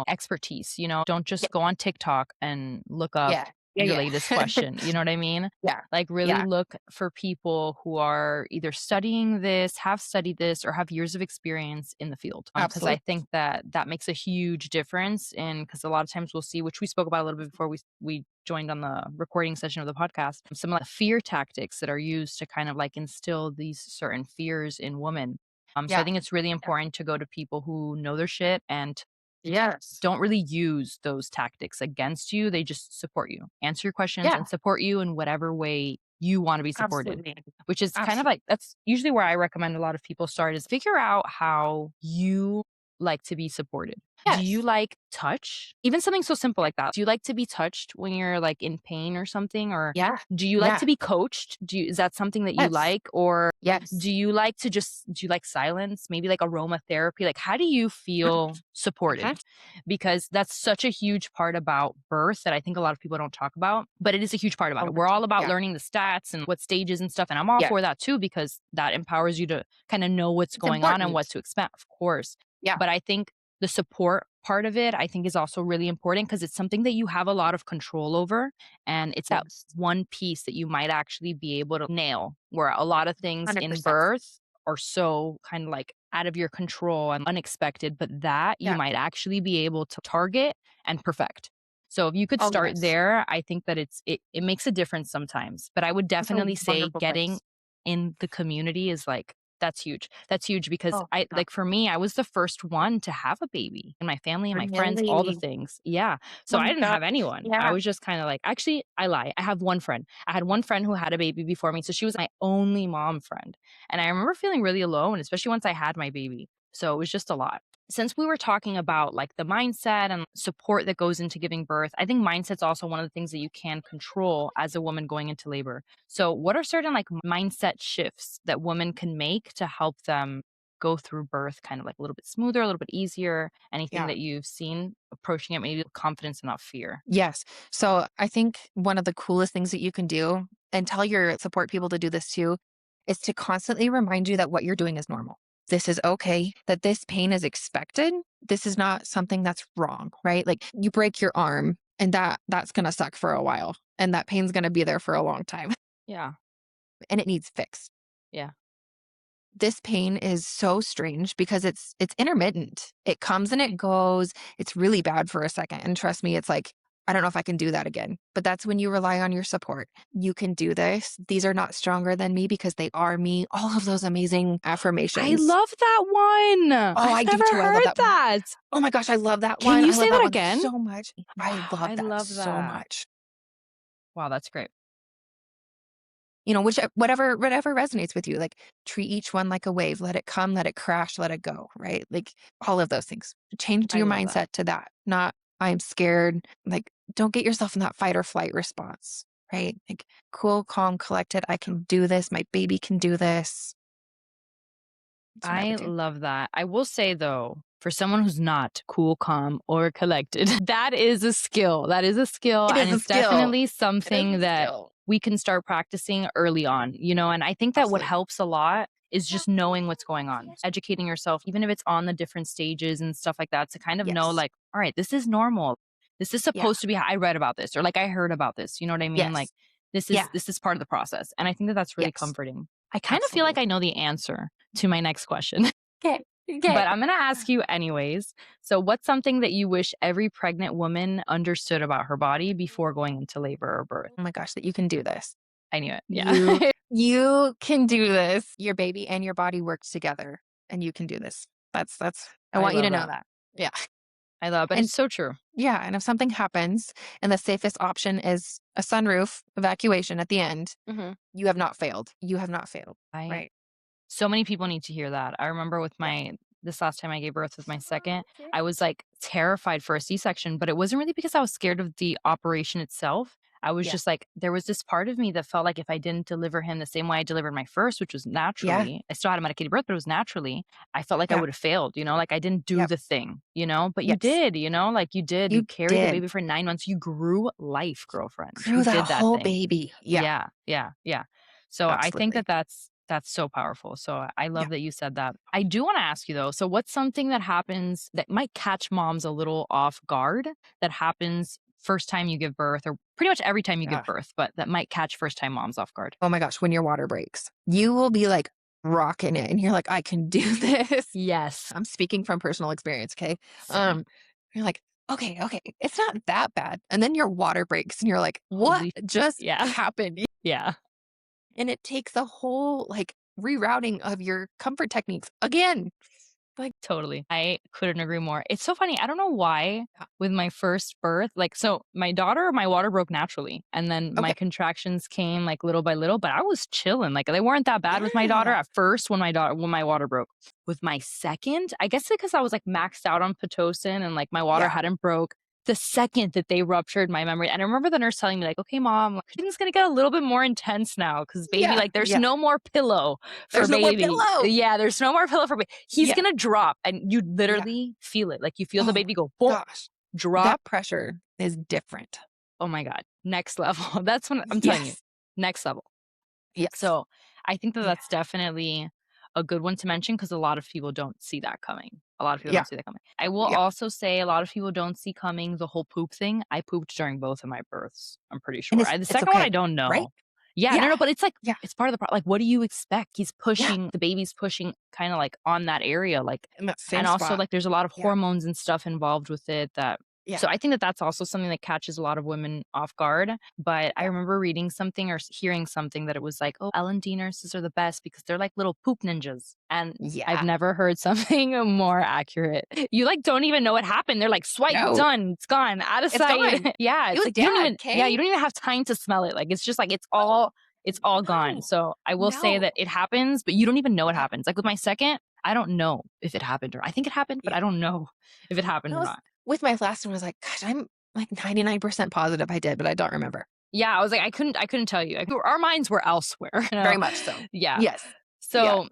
expertise, don't Yeah. just go on TikTok and look up Yeah. Yeah, your yeah. latest question, you know what I mean? Yeah. Like, really Yeah. look for people who are either studying this, have studied this, or have years of experience in the field, because I Absolutely. think that that makes a huge difference because a lot of times we'll see, which we spoke about a little bit before we joined on the recording session of the podcast, some, like, fear tactics that are used to kind of, like, instill these certain fears in women. So I Yeah. think it's really Yeah. important to go to people who know their shit and Yes. don't really use those tactics against you. They just support you, answer your questions, Yeah. and support you in whatever way you want to be supported, Absolutely. which is kind of Absolutely. like that's usually where I recommend a lot of people start is figure out how you like to be supported. Do you Yes. like touch? Even something so simple like that. Do you like to be touched when you're like in pain or something? Or Yeah. do you like to Yeah. be coached? Is that something that you Yes. like? Or Yes. do you like silence? Maybe like aromatherapy? Like, how do you feel supported? Uh-huh. Because that's such a huge part about birth that I think a lot of people don't talk about, but it is a huge part about All it. the We're time. all about Yeah. learning the stats and what stages and stuff. And I'm all Yeah. for that too, because that empowers you to kind of know what's It's going on and what important. to expect, of course. Yeah. But I think the support part of it, I think is also really important because it's something that you have a lot of control over. And it's that Yes. one piece that you might actually be able to nail where a lot of things in 100%. birth are so kind of like out of your control and unexpected, but that you Yeah. might actually be able to target and perfect. So if you could Oh, start yes. there, I think that it makes a difference sometimes. But I would It's a definitely say wonderful getting place. in the community is like that's huge. That's huge because Oh, I yeah. like for me, I was the first one to have a baby in my family and my friends, all the Really? things. Yeah. Oh So I my didn't god. have anyone. I Yeah. was just kind of like, actually, I lie. I have one friend. I had one friend who had a baby before me. So she was my only mom friend. And I remember feeling really alone, especially once I had my baby. So it was just a lot. Since we were talking about like the mindset and support that goes into giving birth, I think mindset's also one of the things that you can control as a woman going into labor. So, what are certain like mindset shifts that women can make to help them? go through birth kind of like a little bit smoother, a little bit easier? Anything Yeah. that you've seen approaching it maybe with confidence and not fear? Yes. So I think one of the coolest things that you can do, and tell your support people to do this too, is to constantly remind you that what you're doing is normal. This is okay, that this pain is expected. This is not something that's wrong, right? Like you break your arm and that's going to suck for a while and that pain's going to be there for a long time Yeah. and it needs fixed. Yeah. This pain is so strange because it's intermittent. It comes and it goes. It's really bad for a second. And trust me, it's like, I don't know if I can do that again. But that's when you rely on your support. You can do this. These are not stronger than me because they are me. All of those amazing I affirmations. love that one. Oh, I've I do never too. I love heard that one. that. Oh my gosh, I love that Can one. you I love say that that one again? so much. I Wow, love I that love so that. much. Wow, that's great. You know, which whatever resonates with you, like treat each one like a wave, let it come, let it crash, let it go, right? Like all of those things. Change I your love that. mindset to that, not I'm scared. Like don't get yourself in that fight or flight response, right? Like cool, calm, collected. I can do this. My baby can do this. That's what I I would do. love that. I will say though, for someone who's not cool, calm, or collected, that is a skill. That is a skill. It And is a it's skill. definitely It is something a that skill. we can start practicing early on, and I think that what Absolutely. helps a lot is just knowing what's going on, educating yourself, even if it's on the different stages and stuff like that, to kind of know, Yes. like, all right, this is normal. This is Yeah. supposed to be, I read about this, or like I heard about this. You know what I mean? Like, Yes. this is Yeah. this is part of the process. And I think that that's really Yes. comforting. I kind of feel like Absolutely. I know the answer to my next question. Okay. Okay. But I'm gonna ask you anyways. So, what's something that you wish every pregnant woman understood about her body before going into labor or birth? Oh my gosh, that you can do this. I knew it. Yeah. You can do this. Your baby and your body work together and you can do this. That's I I want you to love know that. that. Yeah. I love, but And it's so true. yeah, and if something happens and the safest option is a sunroof evacuation at the end, Mhm. you have not failed. You have not failed. I Right. So many people need to hear that. I remember with Yeah. my this last time I gave birth with my second, I was like terrified for a C-section, but it wasn't really because I was scared of the operation itself. I was Yeah. just like, there was this part of me that felt like if I didn't deliver him the same way I delivered my first, which was Yeah. naturally, I still had a medicated birth, but it was naturally, I felt like I Yeah. would have failed, like I didn't do Yep. the thing, but you Yes. did, like you did. You You carried the did. baby for 9 months. You grew life, girlfriend. Grew You that did that whole thing. baby. Yeah. Yeah, yeah, yeah. So I think that Absolutely. that's so powerful. So I Yeah. love that you said that. I do want to ask you though. So what's something that happens that might catch moms a little off guard that happens first time you give birth or pretty much every time you give Yeah. birth, but that might catch first time moms off guard? Oh my gosh, when your water breaks, you will be like rocking it and you're like, I can do this. Yes. I'm speaking from personal experience, okay? Same. Um, you're like, okay, okay, it's not that bad. And then your water breaks and you're like, what Holy just yeah. happened? Yeah. And it takes a whole like rerouting of your comfort techniques again. Like, Totally. I couldn't agree more. It's so funny. I don't know why yeah, with my first birth, like, so my daughter, my water broke naturally. And then my okay, contractions came like little by little, but I was chilling. Like, they weren't that bad with my daughter yeah, at first when my water broke. With my second, I guess because I was like maxed out on Pitocin and like my water yeah, hadn't broke. The second that they ruptured my memory, and I remember the nurse telling me, like, okay, mom, like, things gonna get a little bit more intense now because baby, yeah, like, there's yeah. no more pillow for There's no more baby. pillow. Yeah, there's no more pillow for baby. He's Yeah, gonna drop, and you yeah. literally feel it. Like, you feel the Oh baby my go, boom, gosh. drop. That pressure is different. Oh my god, next level. That's what I'm telling you, Yes. next level. Yes. So, I think that Yeah. that's definitely a good one to mention because a lot of people don't see that coming. A lot of people Yeah. don't see that coming. I will Yeah. also say a lot of people don't see coming the whole poop thing. I pooped during both of my births, I'm pretty And sure. The it's second one, I okay, don't right? know. Yeah, Yeah. no, but it's like Yeah. it's part of the like, what do you expect? He's Yeah. pushing the baby's pushing kinda, like, on that area, like In that and same also, spot. like, there's a lot of Yeah. hormones and stuff involved with it that Yeah. so I think that that's also something that catches a lot of women off guard, but I Yeah. remember reading something or hearing something that it was like, "Oh, L&D nurses are the best because they're like little poop ninjas," and I've Yeah. never heard something more accurate. You, like, don't even know what happened. They're like, "Swipe, No. done, it's gone, out of It's sight." gone. Yeah, It it's was like you don't dad, even yeah, you okay? don't even have time to smell it. Like, it's just like No. it's all gone. No. So, I will say No. that it happens, but you don't even know it Yeah. happens. Like, with my second, I don't know if it happened or I think it happened, but Yeah. I don't know if it happened I or was not. with my last one, I was like, gosh, I'm like 99% positive I did, but I don't remember. Yeah, I was like, I couldn't tell you. Our minds were elsewhere. Very much so. Yeah. Yes. Yeah. So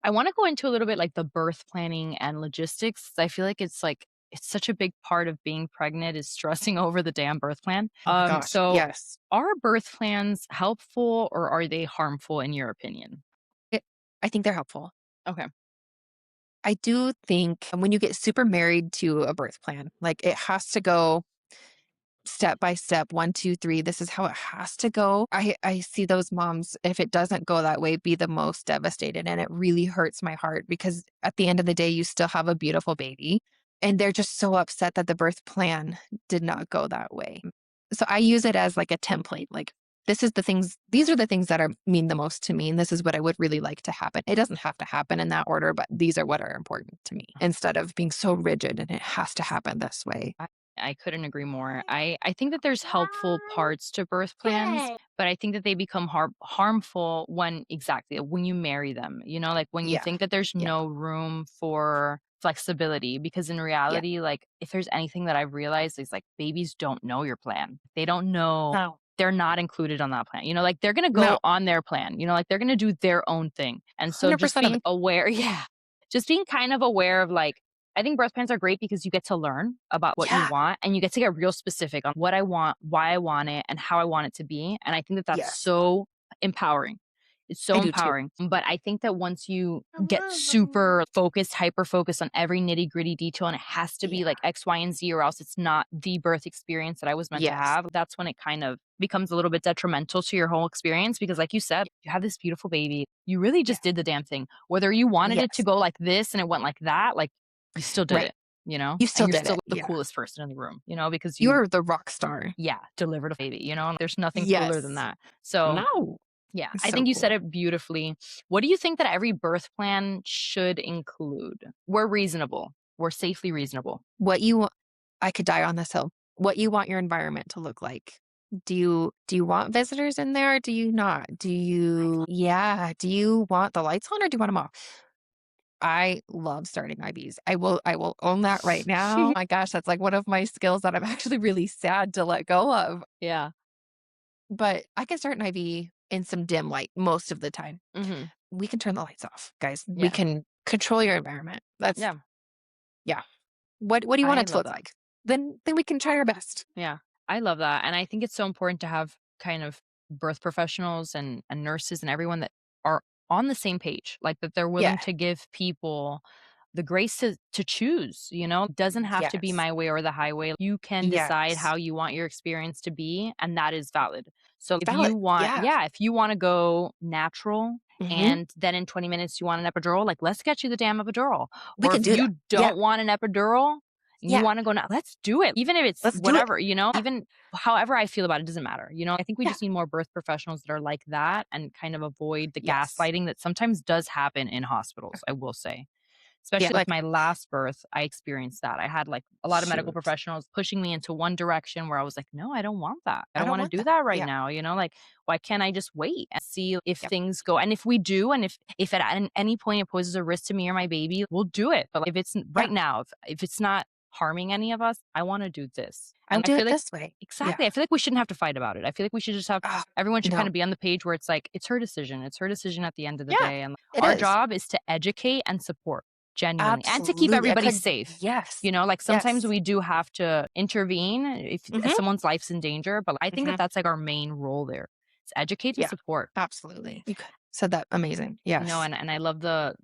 I wanna go into a little bit, like, the birth planning and logistics. I feel like, it's such a big part of being pregnant is stressing over the damn birth plan. Oh my gosh, So yes. are birth plans helpful or are they harmful in your opinion? It I think they're helpful. Okay. I do think when you get super married to a birth plan, like, it has to go step by step, 1, 2, 3. This is how it has to go. I see those moms, if it doesn't go that way, be the most devastated, and it really hurts my heart because at the end of the day, you still have a beautiful baby, and they're just so upset that the birth plan did not go that way. So I use it as like a template, like, these are the things that are mean the most to me, and this is what I would really like to happen. It doesn't have to happen in that order, but these are what are important to me, instead of being so rigid and it has to happen this way. I I couldn't agree more. I think that there's helpful parts to birth plans, but I think that they become harmful when you marry them. Like when you Yeah. think that there's Yeah. no room for flexibility because in Yeah. reality, like if there's anything that I've realized is like babies don't know your plan. They don't know No. they're not included on that plan. Like they're going to No. go on their plan. Like they're going to do their own thing. And so just 100% of being it. aware, yeah. Just being kind of aware of like I think birth plans are great because you get to learn about what you Yeah. want and you get to get real specific on what I want, why I want it, and how I want it to be. And I think that that's Yes. so empowering. It's I so do too. empowering. But I think that once you get super focused, hyper focused on every nitty gritty detail, and it has to be Yeah. like X, Y, and Z, or else it's not the birth experience that I was meant to Yes. have, that's when it kind of becomes a little bit detrimental to your whole experience. Because, like you said, you have this beautiful baby. You really Yeah. just did the damn thing. Whether you wanted it to Yes. go like this and it went like that, like you still did Right. it, You and still you're did still it. the Yeah. coolest person in the room, because you, You're the rock star. yeah, delivered a baby, and there's nothing cooler than Yes. that. So, No. yeah, It's I so think you said cool. it beautifully. What do you think that every birth plan should include? We're reasonable. We're safely reasonable. What you wa I could die on this hill. What you want your environment to look like. Do you want visitors in there? Do you not? Do you want the lights on or do you want them off? I love starting IVs. I will own that right now. My gosh, that's like one of my skills that I'm actually really sad to let go of. Yeah. But I can start an IV in some dim light most of the time. Mhm. We can turn the lights off, guys. We Yeah. can control your environment. That's Yeah. yeah. What do you want I it to love look that. like? Then we can try our best. Yeah, I love that, and I think it's so important to have kind of birth professionals and nurses and everyone that are on the same page, like, that they're Yeah. willing to give people the grace to choose, It doesn't have to be Yes. my way or the highway. You can decide Yes. how you want your experience to be, and that is valid. So Valid. Yeah. if you wanna go natural Mhm. and then in 20 minutes you want an epidural, like, let's get you the damn epidural. We Or can if do that. you Yeah. don't want an epidural and you Yeah. wanna go now, let's do it. Even if it's Let's do it. whatever, Yeah. even however I feel about it doesn't matter, I think we Yeah. just need more birth professionals that are like that and kind of avoid the Yes. gaslighting that sometimes does happen in hospitals, I will say. Yeah, Especially with like my last birth, I experienced that. I had, like, a lot of medical shoot. professionals pushing me into one direction where I was like, "No, I don't want that. I I don't don't wanna want do that. that right Yeah. now," like, "Why can't I just wait and see if Yep. things go," and if we do, and if at any point it poses a risk to me or my baby, we'll do it, but, like, if it's Yeah. right now, if it's not harming any of us, I wanna do this, I'll and I do feel it like this way. Yeah. exactly, I feel like we shouldn't have to fight about it. I feel like we should just have Ah, everyone should kinda no. be on the page where it's like, it's her decision. It's her decision at the end of the Yeah. day, and It our is. job is to educate and support, genuinely, and to keep Absolutely. I everybody could safe. yes. Like, sometimes Yes. we do have to intervene if Mhm. someone's life's in danger, but I think that Mhm. that's, like, our main role there. It's educate and Yeah. support, Absolutely. You said that amazing. Yes. and I love the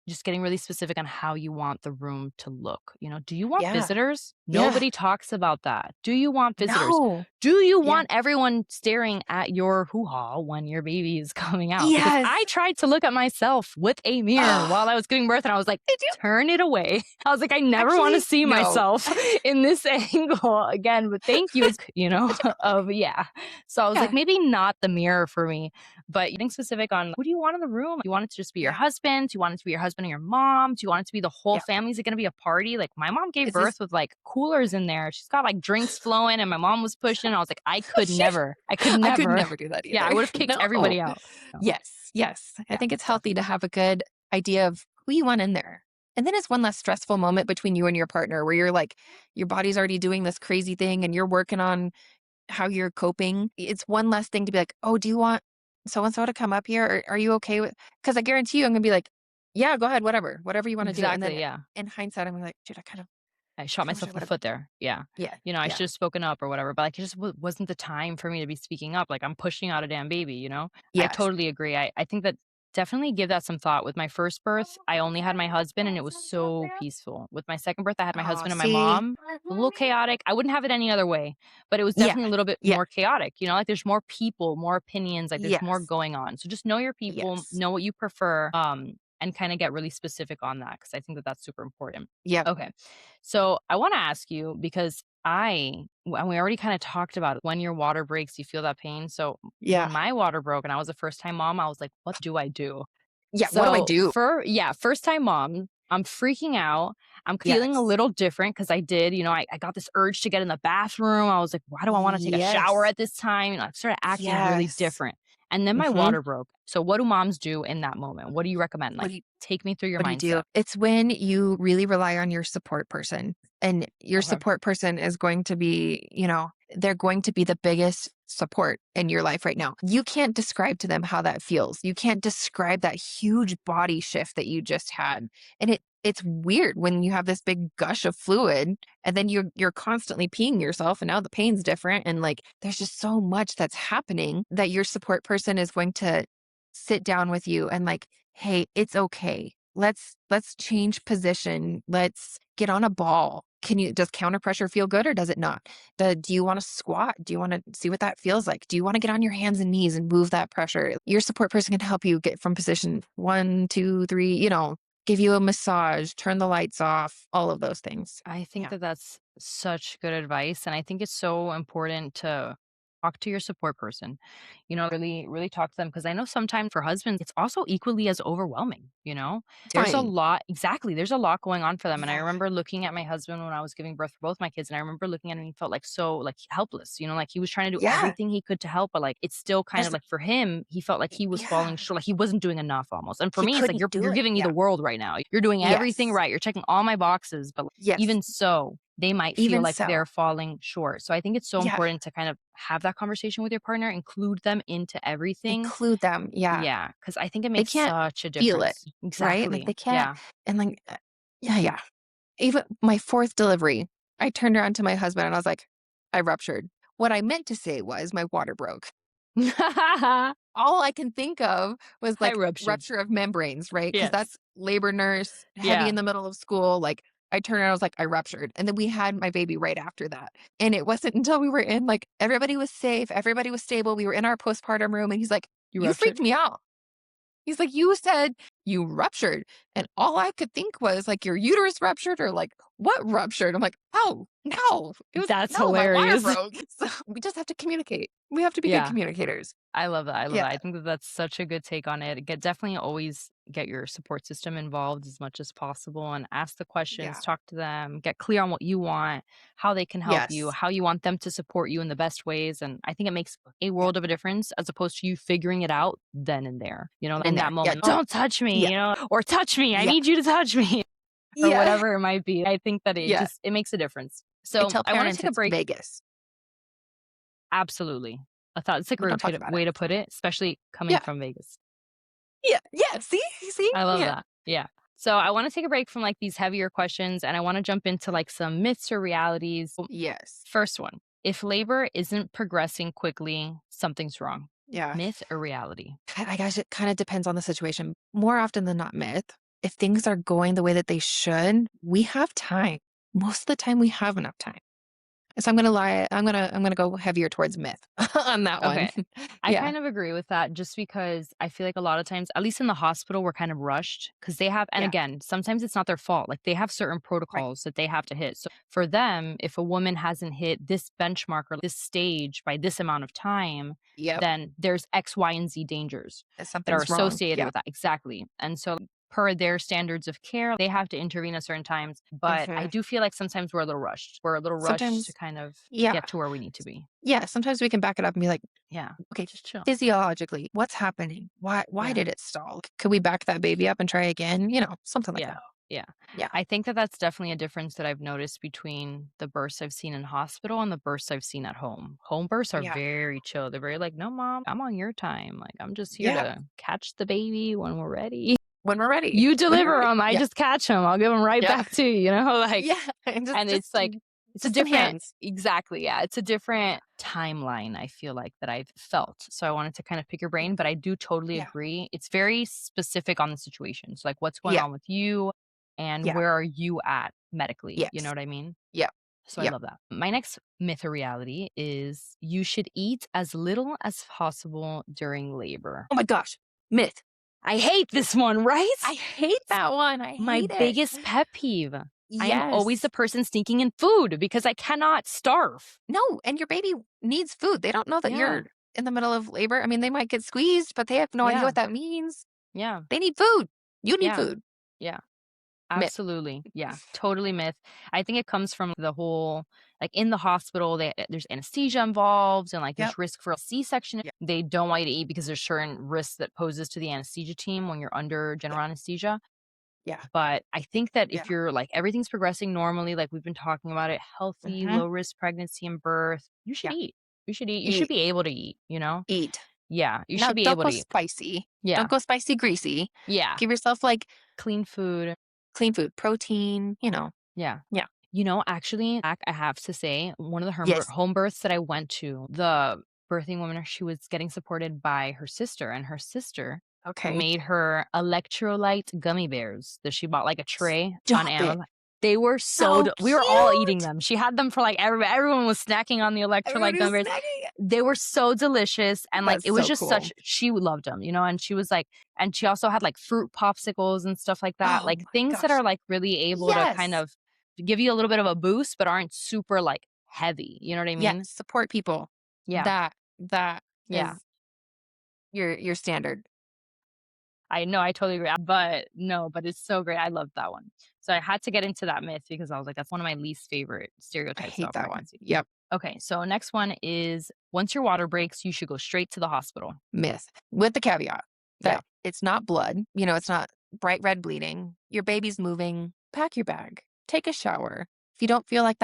just getting really specific on how you want the room to look. Do you want Yeah. visitors? Yeah. Nobody talks about that. Do you want visitors? No. Do you Yeah. want everyone staring at your hoo-ha when your baby is coming out? Because Yes. I tried to look at myself with a mirror while I was giving birth and I was like, Did you? turn it away. I was like, I never want to Actually, see no. myself in this angle again, but thank you. It's, yeah. So I was like, Yeah. maybe not the mirror for me, but getting specific on who do you want in the room? Do you want it to just be your Yeah. husband? Do you want it to be your husband and your mom? Do you want it to be the whole Yeah. family? Is it going to be a party? Like my mom gave Is this birth with like coolers in there. She's got like drinks flowing and my mom was pushing. I was like, I could she never. I could I could never. never do that Yeah, I either. would have kicked No. everybody out. So, Yes. Yes. I yeah. think it's So healthy to have a good idea of who you want in there. And then it's one less stressful moment between you and your partner where you're like, your body's already doing this crazy thing and you're working on how you're coping. It's one less thing to be like, oh, do you want so and so to come up here? Or are you okay with? Because I guarantee you, I'm going to be like, Yeah, go ahead, whatever you wanna do, and Exactly, then yeah. in hindsight, I'm like, "Dude, I I shot kinda wish myself I in the would've." foot there. Yeah. Yeah, You know, I yeah, should have spoken up or whatever, but like it just wasn't the time for me to be speaking up. Like I'm pushing out a damn baby, you know? I yes. totally agree. I think that definitely give that some thought. With my first birth, I only had my husband and it was so peaceful. With my second birth, I had my Oh, husband and my see? mom. A little chaotic. I wouldn't have it any other way, but it was Yeah, definitely a little bit yeah, more chaotic. You know, like there's more people, more opinions, like there's more yes, going on. So just know your people, yes. know what you prefer, and kind of get really specific on that because I think that that's super important. Yep, Okay. So I want to ask you because and we already kind of talked about it. When your water breaks, you feel that pain. So yeah, when my water broke and I was a first time mom, I was like, what do I do? yeah, what do I So do? yeah, first time mom, I'm freaking out. I'm feeling a Yes, little different because I did, I got this urge to get in the bathroom. I was like, why do I want to take a shower yes, at this time? I started acting really yes. different. And then my Mhm. water broke. So what do moms do in that moment? What do you recommend? What Like, do you take me through your What do you do? mindset. It's when you really rely on your support person, and your Okay. support person is going to be, they're going to be the biggest support in your life right now. You can't describe to them how that feels. You can't describe that huge body shift that you just had. And it's weird when you have this big gush of fluid and then you're constantly peeing yourself and now the pain's different and like there's just so much that's happening that your support person is going to sit down with you and like, "Hey, it's okay. Let's change position. Let's get on a ball. Does counter pressure feel good or does it not? Do you want to squat? Do you want to see what that feels like? Do you want to get on your hands and knees and move that pressure? Your support person can help you get from position 1, 2, 3, give you a massage, turn the lights off, all of those things. I think Yeah. that that's such good advice, and I think it's so important to talk to your support person. Really, really talk to them because I know sometimes for husbands, it's also equally as overwhelming. There's a Fine. lot, exactly. There's a lot going on for them, and I Yeah. remember looking at my husband when I was giving birth for both my kids, and I remember looking at him, and he felt like so like helpless. Like he was trying to do Yeah. everything he could to help, but like it's still kind of There's like for him, he felt like he was falling yeah. short, like he wasn't doing enough almost. And for He me, it's like couldn't you're do it. giving me the Yeah. world right now. You're doing everything Yes. right. You're checking all my boxes, but Yes. even so, they might feel Even like so. they're falling short. So I think it's so Yeah. important to kind of have that conversation with your partner, include them into everything. Include them. Yeah. Yeah, because I think it They makes can't such a feel it, difference. right? Like, they Exactly. can't Yeah. and, like, yeah, yeah. Even my 4th delivery, I turned around to my husband and I was like, "I ruptured." What I meant to say was, "My water broke." I All I can think of was, like, ruptured. rupture of membranes, right? Because Yes. that's labor nurse, heavy Yeah. in the middle of school, like, I turned around, I was like, "I ruptured." And then we had my baby right after that. And it wasn't until we were in, like everybody was safe, everybody was stable, we were in our postpartum room, and he's like, You "You freaked ruptured? me out." He's like, "You said you ruptured." And all I could think was like, "Your uterus ruptured," or like, "What ruptured?" I'm like, "Oh, no." It was, That's "No, my water hilarious. broke." So we just have to communicate. We have to be good Yeah. communicators. I love that, I love Yeah. that. I think that that's such a good take on it. Definitely always get your support system involved as much as possible and ask the questions, Yeah. talk to them, get clear on what you want, how they can help you, Yes. how you want them to support you in the best ways. And I think it makes a Yeah. world of a difference as opposed to you figuring it out then and there, And in in that there. Yeah. moment. Don't. Don't touch Yeah. me, or touch me. I Yeah. need you to touch me or Yeah. whatever it might be. I think that Yeah. it makes a difference. I So tell I want to parents take a it's break. Vegas. Absolutely. I thought it's a We great don't talk about it. way to put it, especially coming Yeah. from Vegas. Yeah. Yeah. See? You see? I love Yeah. that. Yeah. So I want to take a break from like these heavier questions and I want to jump into like some myths or realities. Yes. First one. If labor isn't progressing quickly, something's wrong. Yeah. Myth or reality? I guess it kind of depends on the situation. More often than not, myth. If things are going the way that they should, we have time. Most of the time, we have enough time. So I'm gonna lie. I'm gonna go heavier towards myth on that one. Okay. I Yeah. kind of agree with that just because I feel like a lot of times, at least in the hospital, we're kind of rushed because they have, and Yeah. again, sometimes it's not their fault. Like they have certain Right. protocols that they have to hit. So for them, if a woman hasn't hit this benchmark or this stage by this amount of time, Yep. then there's X, Y, and Z dangers that are Something's wrong. associated Yeah. with that. Exactly. And so, per their standards of care, they have to intervene at certain times. But I Hmm. do feel like sometimes we're a little rushed. We're a little rushed to Sometimes. kind of Yeah. get to where we need to be. Yeah. Sometimes we can back it up and be like, Yeah. okay, Just chill. physiologically, what's happening? Why Yeah. did it stall? Could we back that baby up and try again? Something like Yeah, that. yeah. Yeah. I think that that's definitely a difference that I've noticed between the births I've seen in hospital and the births I've seen at home. Home births are Yeah. very chill. They're very like, "No, mom, I'm on your time. Like, I'm just here Yeah. to catch the baby when we're ready." when we're ready. You When you're deliver ready. them, I Yeah. just catch them. 'em, I'll give them right Yeah. back to you, you know, like Yeah. And and it's like it's a just in different hands. exactly, yeah, it's a Yeah. different timeline, I feel like, that I've felt. So I wanted to kind of pick your brain, but I do totally Yeah. agree. It's very specific on the situation. So, like, what's going Yeah. on with you and Yeah. where are you at medically, you know Yes. what I mean? Yeah. So I Yeah. love that. My next myth or reality is you should eat as little as possible during labor. Oh my gosh. Myth. I hate this one, right? I hate that one. I My hate it. biggest pet peeve. I am always the Yes. person sneaking in food because I cannot starve. No, and your baby needs food. They don't know that Yeah. you're in the middle of labor. I mean, they might get squeezed, but they have no idea Yeah. what that means. Yeah. They need food. You need Yeah. food. Yeah. Myth. Absolutely. Yeah. Totally myth. I think it comes from the whole like in the hospital, there's anesthesia involved and like Yep. there's risk for a C-section. Yep. They don't want you to eat because there's certain risks that poses to the anesthesia team when you're under Yeah. general anesthesia. Yeah. But I think that Yeah. if you're like everything's progressing normally, like we've been talking about it, healthy, Hmm. low risk pregnancy and birth, you should Yeah. eat. You should eat. You should Eat. be able to eat, you know? Eat. Yeah, you Now, should be don't able go to eat. spicy. Yeah. Don't go spicy greasy. Yeah. Give yourself like Clean food. clean food, protein, you know. Yeah. Yeah. You know, actually, I have to say, one of the Yes. home births that I went to, the birthing woman, she was getting supported by her sister, and her sister Okay. made her electrolyte gummy bears that she bought like a tray on Stop it. Amazon. They were so So we were all eating cute. them. She had them for like everyone was snacking on the electrolyte Everybody gummy was bears. snacking. They were so delicious and like That's it was so just cool. such she loved them, you know, and she was like and she also had like fruit popsicles and stuff like that. Oh Like my things that gosh. are like really able to kind Yes. of give you a little bit of a boost but aren't super like heavy. You know what I Yes. mean? Support people. Yeah. That Yeah. is your standard. I know, I totally agree. But no, but it's so great. I love that one. So I had to get into that myth because I was like, that's one of my least favorite I stereotypes hate about that one. pregnancy. Yep. Okay, so next one is once your water breaks, you should go straight to the hospital. Myth. With the caveat Yeah. that it's not blood, you know, it's not bright red bleeding. Your baby's moving. Pack your bag. Take a shower. If you don't feel like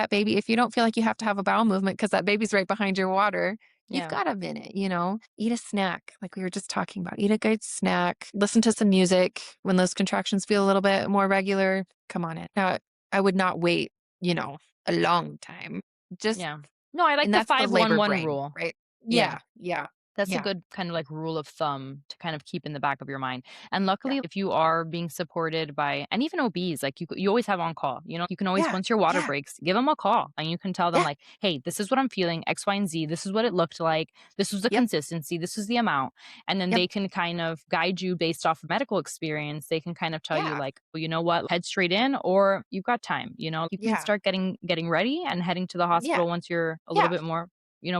you have to have a bowel movement because that baby's right behind your water, you've Yeah. got a minute, you know? Eat a snack, like we were just talking about. Eat a good snack. Listen to some music when those contractions feel a little bit more regular. Come on in. Now, I would not wait, you know, a long time. Just, Yeah. No, I like and the that's the labor 5-1-1 brain, rule. right? Yeah. Yeah. Yeah. That's a Yeah. good kind of like rule of thumb to kind of keep in the back of your mind. And Yeah. luckily, if you are being supported by, and even OBs, like you always have on call. You know, you can always Yeah. once your water Yeah. breaks, give them a call, and you can tell them Yeah. like, "Hey, this is what I'm feeling, X, Y, and Z. This is what it looked like. This was the Yep. consistency. This is the amount." And then Yep. they can kind of guide you based off of medical experience. They can kind of tell you Yeah. like, "Well, you know what? Head straight in, or you've got time. You know, you can Yeah. start getting ready and heading to the Yeah. hospital once you're a little Yeah. bit more."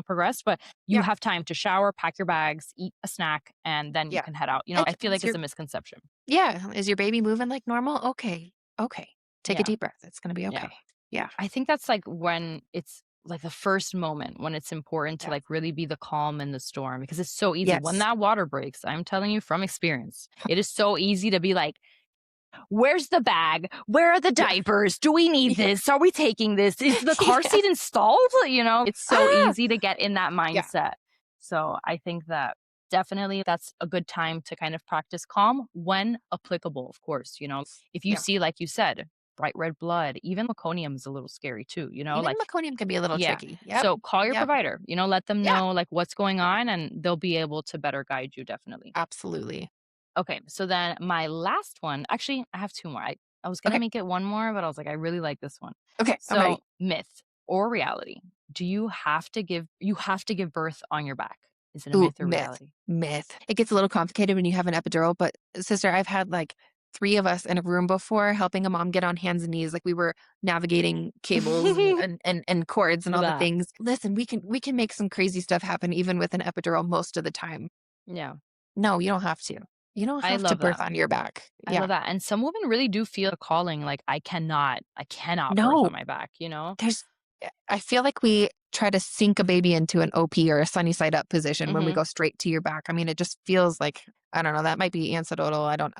Progressed, but you Yep. have time to shower, pack your bags, eat a snack, and then you Yeah. can head out. And I feel like is it's your a misconception. yeah, is your baby moving like normal? Okay. Okay. Take a Yeah, deep breath. It's gonna be yeah. okay. Yeah. I think that's like when it's like the first moment when it's important to Yeah. like really be the calm in the storm because it's so easy. When Yes. that water breaks, I'm telling you from experience, it is so easy to be like, where's the bag? Where are the Yeah. diapers? Do we need Yeah. this? Are we taking this? Is the car Yeah. seat installed? It's so Ah! easy to get in that Yeah. mindset. So I think that definitely that's a good time to kind of practice calm when applicable, of course. If you Yeah. see, like you said, bright red blood, even meconium is a little scary too, Even like, meconium can be a little yeah. tricky. Yep. So call your Yep. provider, let them Yeah. know like what's going on and they'll be able to better guide you definitely. Absolutely. Okay, so then my last one actually, I have 2 more. I was gonna Okay. make it 1 more, but I was like, I really like this one. Okay. I'm So, ready. myth or reality? Do you have to give birth on your back? Is it a Ooh, myth or myth. reality? Myth. It gets a little complicated when you have an epidural, but sister, I've had like 3 of us in a room before helping a mom get on hands and knees, like we were navigating cables and cords and Love all the that. things. Listen, we can make some crazy stuff happen even with an epidural most of the time. Yeah, No, you don't have to. You don't I have to love birth that. on your back. I Yeah. love that, and some women really do feel a calling, like, I cannot birth on No, my back, you know? there's I feel like we try to sink a baby into an OP or a sunny side up position when we Mhm. go straight to your back. I mean, it just feels like I don't know, that might be anecdotal. I don't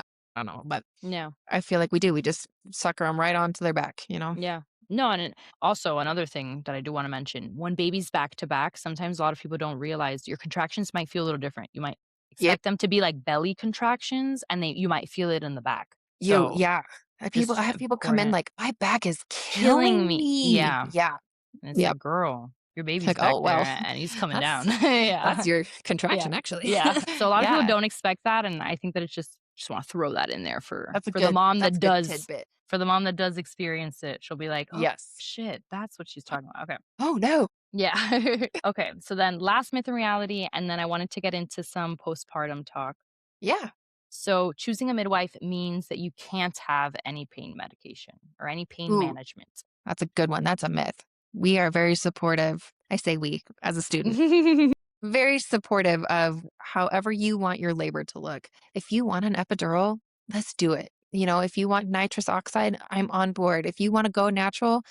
know, but Yeah. I feel like we do. We just sucker them right onto their back, you know? Yeah. No, and also another thing that I do wanna mention, when babies back to back, sometimes a lot of people don't realize your contractions might feel a little different. You might Yep. expect them to be like belly contractions, and you might feel it in the back. So, Yeah. I just have people come in important. like, "My back is Killing killing me. me." Yeah. Yeah. And it's Yep. like, "Girl, your It's baby's like, back "Oh, there well, and he's coming down." that's Yeah. that's your Yeah. contraction, actually." Yeah. So a lot of people Yeah. don't expect that, and I think that it's just wanna throw that in there That's a good tidbit. for the mom that does experience it. She'll be like, "Oh, Yes. shit, that's what she's talking about." Okay. "Oh, no." Yeah. Okay, so then last myth and reality, and then I wanted to get into some postpartum talk. Yeah. So choosing a midwife means that you can't have any pain medication or any pain Ooh, management. that's a good one. That's a myth. We are very supportive. I say we as a student. Very supportive of however you want your labor to look. If you want an epidural, let's do it. If you want nitrous oxide, I'm on board. If you want to go natural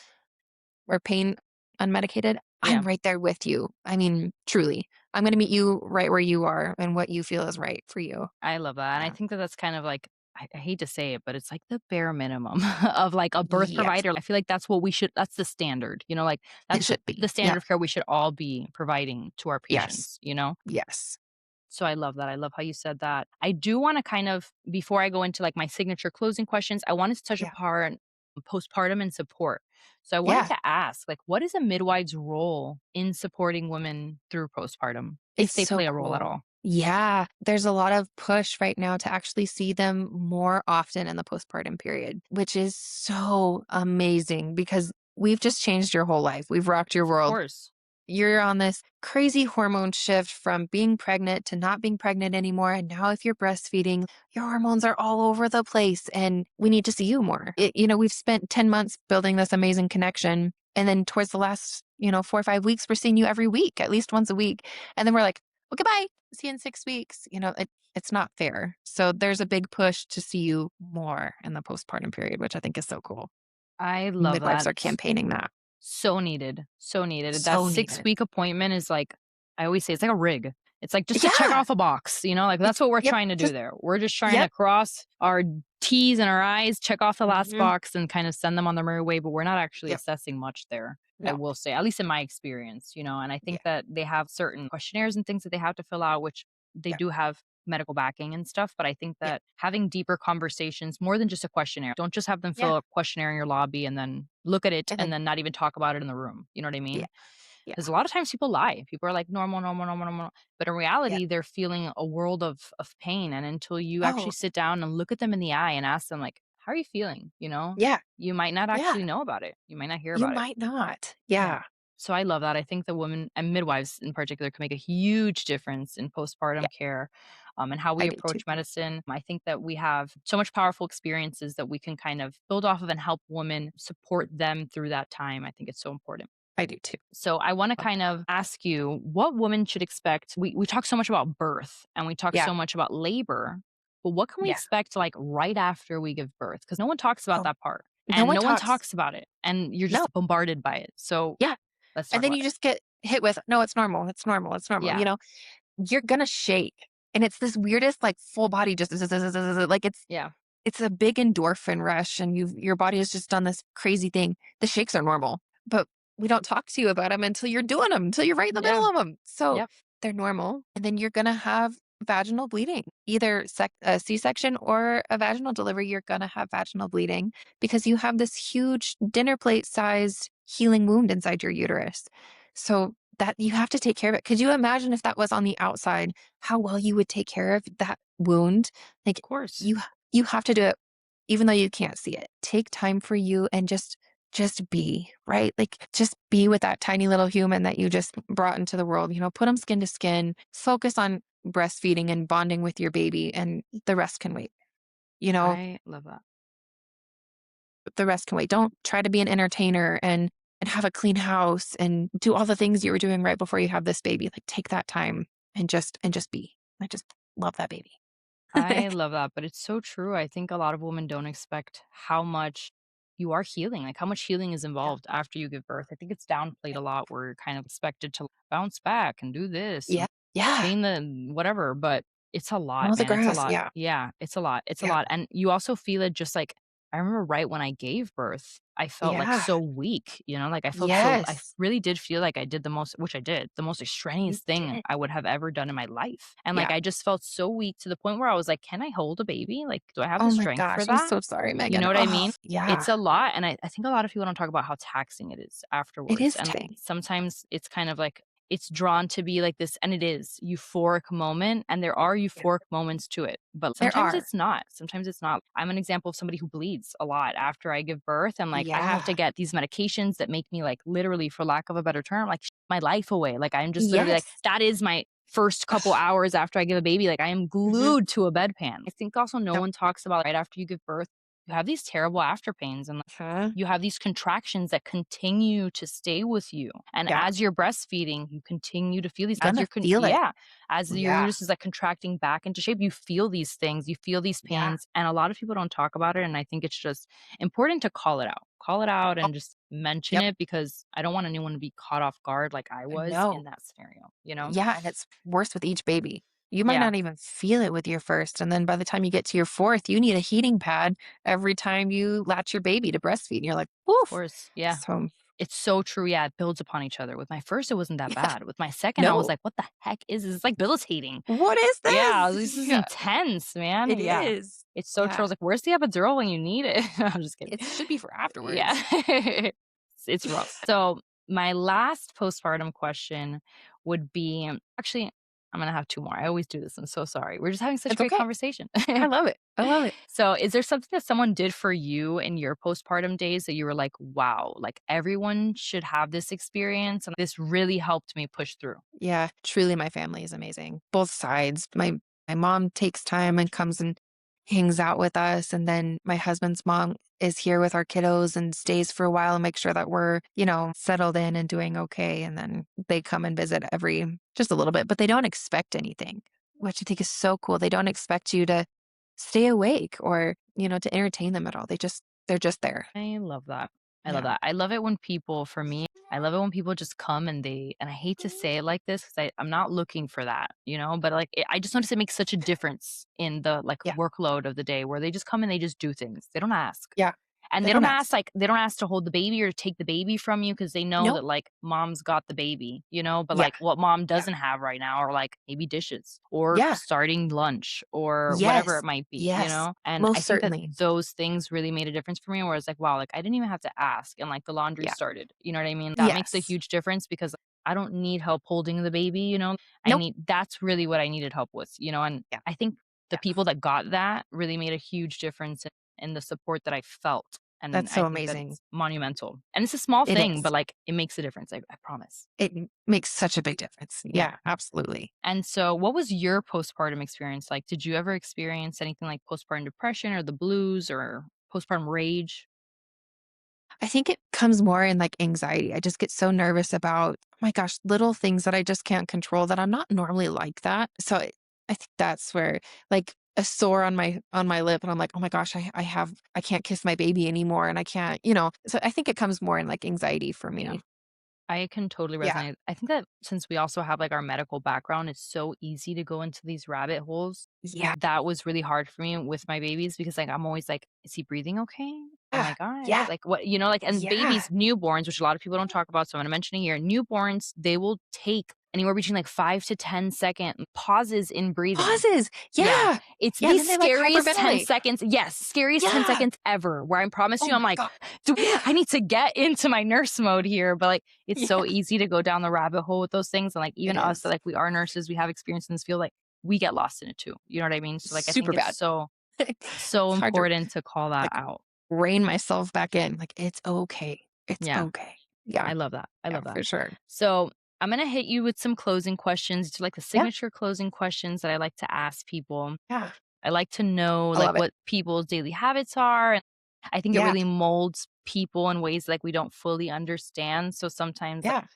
or pain unmedicated, I'm Yeah. right there with you. I mean, truly, I'm going to meet you right where you are and what you feel is right for you. I love that, and I Yeah. think that that's kind of like I hate to say it, but it's like the bare minimum of, like, a birth Yes, provider. I feel like that's the standard, like, it that's should the be. Yeah. standard of care we should all be providing to our Yes. patients, you know? Yes. So I love that, I love how you said that. I do wanna kind of before I go into, like, my signature closing questions, I wanted to touch Yeah. upon postpartum and support. So I wanted Yeah. to ask, like, what is a midwife's role in supporting women through postpartum, if It's they so play a role at cool. all? Yeah, there's a lot of push right now to actually see them more often in the postpartum period, which is so amazing because we've just changed your whole life. We've rocked your Of world. course. You're on this crazy hormone shift from being pregnant to not being pregnant anymore. And now, if you're breastfeeding, your hormones are all over the place and we need to see you more. We've spent 10 months building this amazing connection. And then, towards the last, 4 or 5 weeks, we're seeing you every week, at least once a week. And then we're like, well, goodbye. See you in 6 weeks. It's not fair. So, there's a big push to see you more in the postpartum period, which I think is so cool. I love Midwives that. are campaigning that. So needed, so needed. That So needed. 6-week appointment is like I always say it's like a rig. It's like just to check Yeah. off a box, like, that's what we're Yep. trying to do Just, there. We're just trying to yep. cross our T's and our I's, check off the last Mhm. box, and kind of send them on their merry way, but we're not actually Yep. assessing much there, I No. will say, at least in my experience, and I Yeah. think that they have certain questionnaires and things that they have to fill out, which they Yeah. do have medical backing and stuff, but I think Yeah. that having deeper conversations more than just a questionnaire. Don't just have them Yeah. fill a questionnaire in your lobby and then look at it And and then then not even talk about it in the room. You know what I yeah. mean? Yeah. Because a lot of times people lie. People are like normal, normal, normal, normal. But in Yeah. reality, they're feeling a world of pain. And until you actually Oh, sit down and look at them in the eye and ask them, like, how are you feeling? yeah. You might not Yeah. actually know about it. You might not hear You about it. might not. Yeah. Yeah. So I love that. I think the women and midwives in particular can make a huge difference in Yeah. postpartum care, and how we I do too. approach medicine. I think that we have so much powerful experiences that we can kind of build off of and help women support them through that time. I think it's so important. I do too. So I want to Love kind that. of ask you what women should expect. We talk so much about birth and we talk Yeah. so much about labor, but what can we Yeah. expect like right after we give birth? Because no one talks about Oh, that part no and one no one talks. talks about it and you're No. just bombarded by it. So Yeah. let's And talk then about you it. just get hit with, no, it's normal. It's normal. It's normal. Yeah. You're gonna shake. And it's this weirdest, like, full body just like Yeah. it's a big endorphin rush and your body has just done this crazy thing. The shakes are normal, but we don't talk to you about them until you're doing them, until you're right in the Yeah. middle of them. So Yep. they're normal. And then you're going to have vaginal bleeding, either a C-section or a vaginal delivery. You're going to have vaginal bleeding because you have this huge dinner plate sized healing wound inside your uterus. So that you have to take care of it. Could you imagine if that was on the outside, how well you would take care of that wound? Like Of course. you you have to do it even though you can't see it. Take time for you and just be, right? Like just be with that tiny little human that you just brought into the world. Put them skin to skin. Focus on breastfeeding and bonding with your baby and the rest can wait. You know, I love that. the rest can wait. Don't try to be an entertainer and have a clean house and do all the things you were doing right before you have this baby. Like take that time and just be. I just love that baby. I love that, but it's so true. I think a lot of women don't expect how much you are healing, like how much healing is Yeah. involved after you give birth. I think it's downplayed a lot where you're kind of expected to bounce back and do this Yeah. and Yeah. clean the whatever, but it's a lot, Mow the man. It's a grass. lot. Yeah. Yeah, it's a lot. It's a Yeah. lot. And you also feel it just like I remember right when I gave birth, I felt, like, Yeah. so weak, like, I felt so I Yes. really did feel like I did the most which I did, the most You extraneous thing did. I would have ever done in my life, and, like, Yeah. I just felt so weak to the point where I was like, "Can I hold a baby? Like, do I have the Oh my strength for gosh, I'm that?" so sorry, You Megan. know what I Oh, mean? yeah. It's a lot, and I think a lot of people don't talk about how taxing it is It afterwards, is and taxing. sometimes it's kind of like it's drawn to be like this and it is euphoric moment, and there are Yeah. euphoric moments to it, but There sometimes are. it's not. Sometimes it's not. I'm an example of somebody who bleeds a lot after I give birth, and, like, I have to Yeah. get these medications that make me, like, literally, for lack of a better term, like, my life away. Like, I'm just literally like Yes. that is my first couple Ugh. hours after I give a baby, like, I am Mhm. glued to a bedpan. I think also no Yep. one talks about right after you give birth, you have these terrible after pains and Huh? you have these contractions that continue to stay with you. And Yeah. as you're breastfeeding, you continue to feel these as Gonna you're feel it. yeah, as your Yeah. uterus is like contracting back into shape, you feel these things, you feel these Yeah. pains, and a lot of people don't talk about it. And I think it's just important to call it out. Call it out Oh, and just mention yep. it because I don't want anyone to be caught off guard like I I was in know. that scenario? Yeah, and it's worse with each baby. You might Yeah, not even feel it with your first, and then by the time you get to your fourth, you need a heating pad every time you latch your baby to breastfeed, and you're like, of "Oof." course. Yeah. So, It's so true, yeah, it builds upon each other. With my first, it wasn't that yeah. bad. With my second, I was No. like, "What the heck is this?" It's, like, debilitating. What is Yeah, this? this is Yeah, intense, man. it Yeah. is. It's so true. I Yeah. was like, "Where's the epidural when you need it?" I'm just kidding. It should be for Yeah. afterwards. It's rough. So, my last postpartum question would be actually, I'm gonna have 2 more. I always do this. I'm so sorry. We're just having such It's great okay. conversation. I love it. I love it. So, is there something that someone did for you in your postpartum days that you were like, "Wow, like, everyone should have this experience, and this really helped me push through"? Yeah, truly my family is amazing. Both sides. My mom takes time and comes and hangs out with us, and then my husband's mom is here with our kiddos and stays for a while and makes sure that we're, settled in and doing okay, and then they come and visit every just a little bit, but they don't expect anything, which I think is so cool. They don't expect you to stay awake or, to entertain them at all. They're just there. I love that. I love Yeah. that. I love it when people for me, I love it when people just come and I hate to say it like this because I'm not looking for that, but like I just notice it makes such a difference in the like Yeah. workload of the day where they just come and they just do things. They don't ask. Yeah. And They they don't don't ask. ask, like they don't ask to hold the baby or to take the baby from you because they know Nope. that, like, mom's got the baby, but, Yeah. like, what mom Yeah. doesn't have right now are, like, maybe dishes or Yeah. starting lunch or whatever Yes. it might be? Yes. And I Most think that certainly. those things really made a difference for me where it's like, wow, like, I didn't even have to ask and, like, the laundry Yeah. started, you know what I mean? That makes a Yes. huge difference because I don't need help holding the baby? I Nope. need that's really what I needed help with, and Yeah. I think the Yeah. people that got that really made a huge difference in the support that I felt. And That's I so think that amazing. it's monumental. And it's a small It thing, but, is. like, it makes a difference, I promise. Makes such a big difference. Yeah. Yeah, absolutely. And so what was your postpartum experience like? Did you ever experience anything like postpartum depression or the blues or postpartum rage? I think it comes more in like anxiety. I just get so nervous about, oh my gosh, little things that I just can't control that I'm not normally like that. So I think that's where like a sore on my lip and I'm like, oh my gosh, I can't kiss my baby anymore and I can't. So I think it comes more in like anxiety for Yeah. me. I can totally Yeah. resonate. I think that since we also have, like, our medical background, it's so easy to go into these rabbit holes. Yeah. That was really hard for me with my babies because, like, I'm always like, "Is he breathing okay? Oh my Yeah. god." Yeah. Like, what, and Yeah. babies, newborns, which a lot of people don't talk about, so I'm gonna mention it here. Newborns, they will take anywhere between, like, 5 to 10-second pauses in breathing. Pauses. Yeah, Yeah. it's Yeah. the Then they like scariest 10 hyperventilate. seconds yes, scariest 10 Yeah. seconds ever, where I promise Oh you, I'm my like, God. "Do Yeah. I need to get into my nurse mode here," but, like, it's Yeah. so easy to go down the rabbit hole with those things, and, like, It even us that, is. like, we are nurses, we have experience in this field, like, we get lost in it too, you know what I mean? So, like, I think Super it's bad. so It's hard to important to call that like out. rein myself back in. Like, it's okay. It's Yeah, okay. Yeah. I love that, I Yeah, love that. for sure. So, I'm gonna hit you with some closing questions, to like, the Yeah. signature closing questions that I like to ask people. Yeah. I like to know, I like, love it. what people's daily habits are, and I think it Yeah. really molds people in ways, like, we don't fully understand, so sometimes, like, Yeah.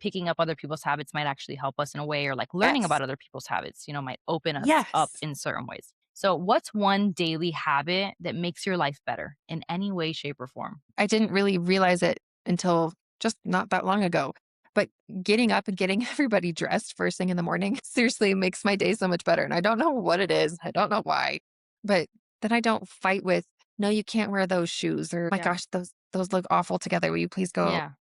picking up other people's habits might actually help us in a way or, like, learning Yes. about other people's habits, might open us up Yes. in certain ways. So, what's one daily habit that makes your life better in any way, shape, or form? I didn't really realize it until just not that long ago. But getting up and getting everybody dressed first thing in the morning seriously makes my day so much better. And I don't know what it is. I don't know why. But then I don't fight with no, you can't wear those shoes, or my Yeah. gosh, those look awful together. Will you please go, Yeah.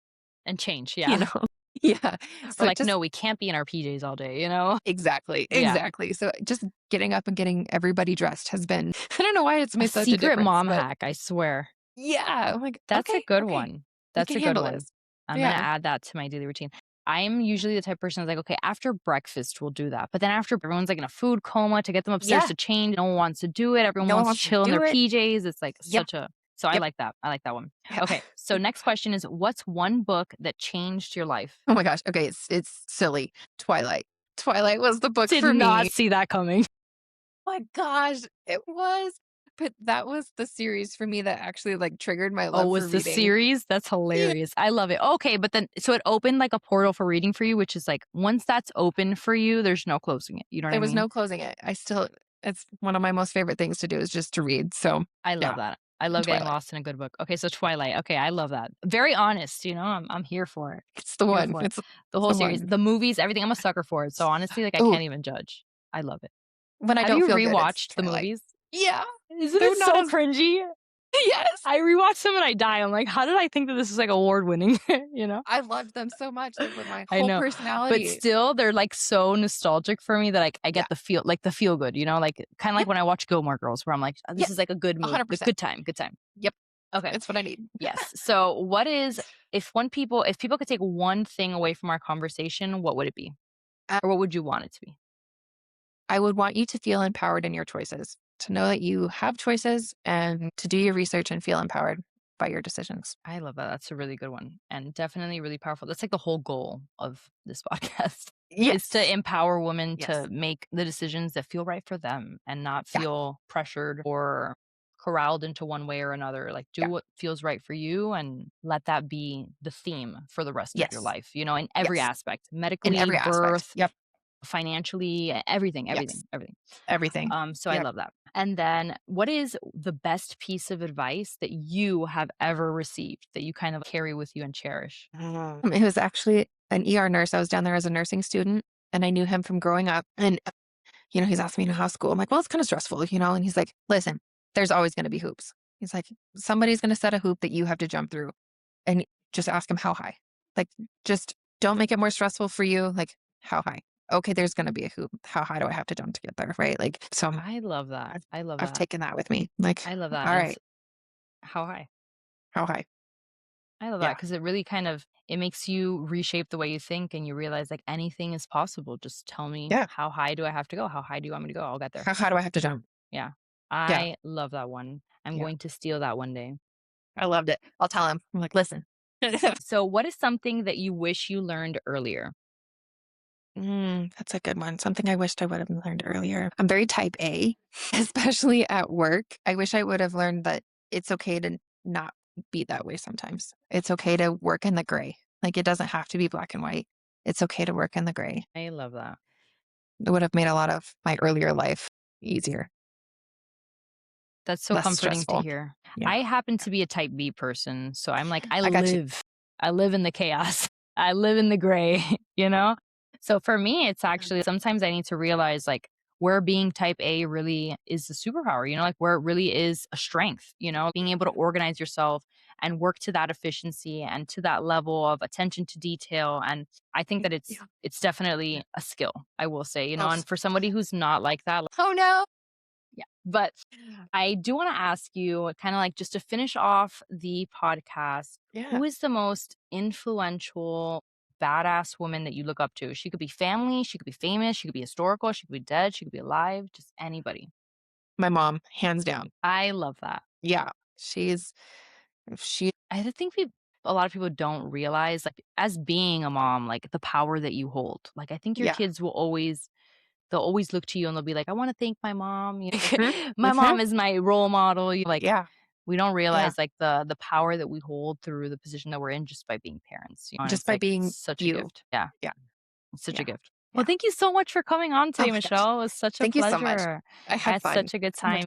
And change, you yeah. know? Yeah. Or So like, just "No, we can't be in our PJs all day," you know? exactly, Yeah. exactly. So just getting up and getting everybody dressed has been I don't know why it's A made such a secret difference, mom but hack, I swear. yeah, I'm like, That's a "Okay, good okay, one. we That's can a good handle one. this." I'm gonna Yeah. add that to my daily routine. I'm usually the type of person that's like, "Okay, after breakfast, we'll do that." But then after everyone's, like, in a food coma to get them upstairs Yeah, to change, no one wants to do it, everyone no one wants to wants to chill in their do it. PJs, it's, like, Yep, such a so I yep, like that. I like that one. yeah. Okay, so next question is, what's one book that changed your life? Oh my gosh, okay, it's silly. Twilight. Twilight was the book Did for not me. see that coming. My gosh, it was. But that was the series for me that actually, like, triggered my Oh, love for was the reading. series? That's Yeah. hilarious. I love it. Okay, but then so it opened like a portal for reading for you, which is like once that's open for you, there's no closing it. You know what I There was mean? no closing it. I still it's one of my most favorite things to do is just to read, so, I yeah, love that. I love getting Twilight. lost in a good book. Okay, so Twilight. Okay, I love that. Very honest, I'm here for it. It's the Here one. for it. The It's whole the series, one. the movies, everything. I'm a sucker for it. So honestly, like I Ooh, can't even judge. I love it. when I Have don't you feel good, it's rewatched the Twilight. movies? Yeah, Isn't they're it not so as cringy? yes! I rewatch them and I die. I'm like, how did I think that this is like award winning? you know? I loved them so much, they were my I whole know. But personality. still, they're, like, so nostalgic for me that I Yeah. get the feel good, like, kinda like Yep, when I watch Gilmore Girls where I'm like, "Oh, this is yes, like a good mood, the 100%. good time, good time." Yep, Okay. it's what I need. Yes. So, what is if people could take one thing away from our conversation, what would it be? Uh, Or what would you want it to be? I would want you to feel empowered in your choices, to know that you have choices and to do your research and feel empowered by your decisions. I love that. That's a really good one and definitely really powerful. That's like the whole goal of this podcast is to Yes. empower women Yes. to make the decisions that feel right for them and not Yeah. feel pressured or corralled into one way or another. Like do Yeah. what feels right for you and let that be the theme for the rest of your Yes. life, in every Yes. aspect, In medically, every aspect. birth, Yep. financially, everything, everything, Yes. everything. Everything. So I Yep. love that. And then what is the best piece of advice that you have ever received that you kind of carry with you and cherish? It was actually an ER nurse. I was down there as a nursing student and I knew him from growing up. And, he's asking me how school. I'm like, well, it's kind of stressful, And he's like, listen, there's always going to be hoops. He's like, somebody's going to set a hoop that you have to jump through and just ask him how high. Like, just don't make it more stressful for you. Like, how high? Okay, there's going to be a hoop. How high do I have to jump to get there? Right. Like, so I love that. I've, I love I've that. taken that with me. Like, I love that. all And right, it's how high. how high? I love that Yeah. because it really kind of it makes you reshape the way you think and you realize like anything is possible. Just tell me Yeah. how high do I have to go? How high do you want me to go? I'll get there. How do I have to jump? Yeah. Yeah. I love that one. I'm Yeah. going to steal that one day. I loved it. I'll tell him. I'm like, listen. So what is something that you wish you learned earlier? That's a good one. Something I wished I would have learned earlier. I'm very type A, especially at work. I wish I would have learned that it's okay to not be that way sometimes. It's okay to work in the gray. Like it doesn't have to be black and white. It's okay to work in the gray. I love that. It would have made a lot of my earlier life easier, That's so less comforting to stressful. hear. Yeah. I happen to be a type B person, so I'm like, I got you. I live in the chaos. I live in the gray, you know? So for me, it's actually sometimes I need to realize like where being type A really is a superpower, like where it really is a strength, being able to organize yourself and work to that efficiency and to that level of attention to detail. And I think that Yeah. it's definitely a skill, I will say, Oh, and for somebody who's not like that, oh no. yeah. But I do want to ask you, kind of like just to finish off the podcast, Yeah. who is the most influential, badass woman that you look up to? She could be family, she could be famous, she could be historical, she could be dead, she could be alive, just anybody. My mom, hands down. I love that. Yeah. She, I think a lot of people don't realize, like, as being a mom, like the power that you hold. Like, I think your yeah. kids will always they'll always look to you and they'll be like, "I wanna thank my mom." Hmm. My Hmm. mom is my role model. Like, Yeah. we don't Yeah. realize, like, the power that we hold through the position that we're in just by being parents, and Just it's, by like, being such a you. gift. Yeah, Yeah. it's such a Yeah. gift. Well, Yeah. thank you so much for coming on Oh today, my gosh. Michelle. It was such a Thank you so much. pleasure. I I had had fun. such a good So much time.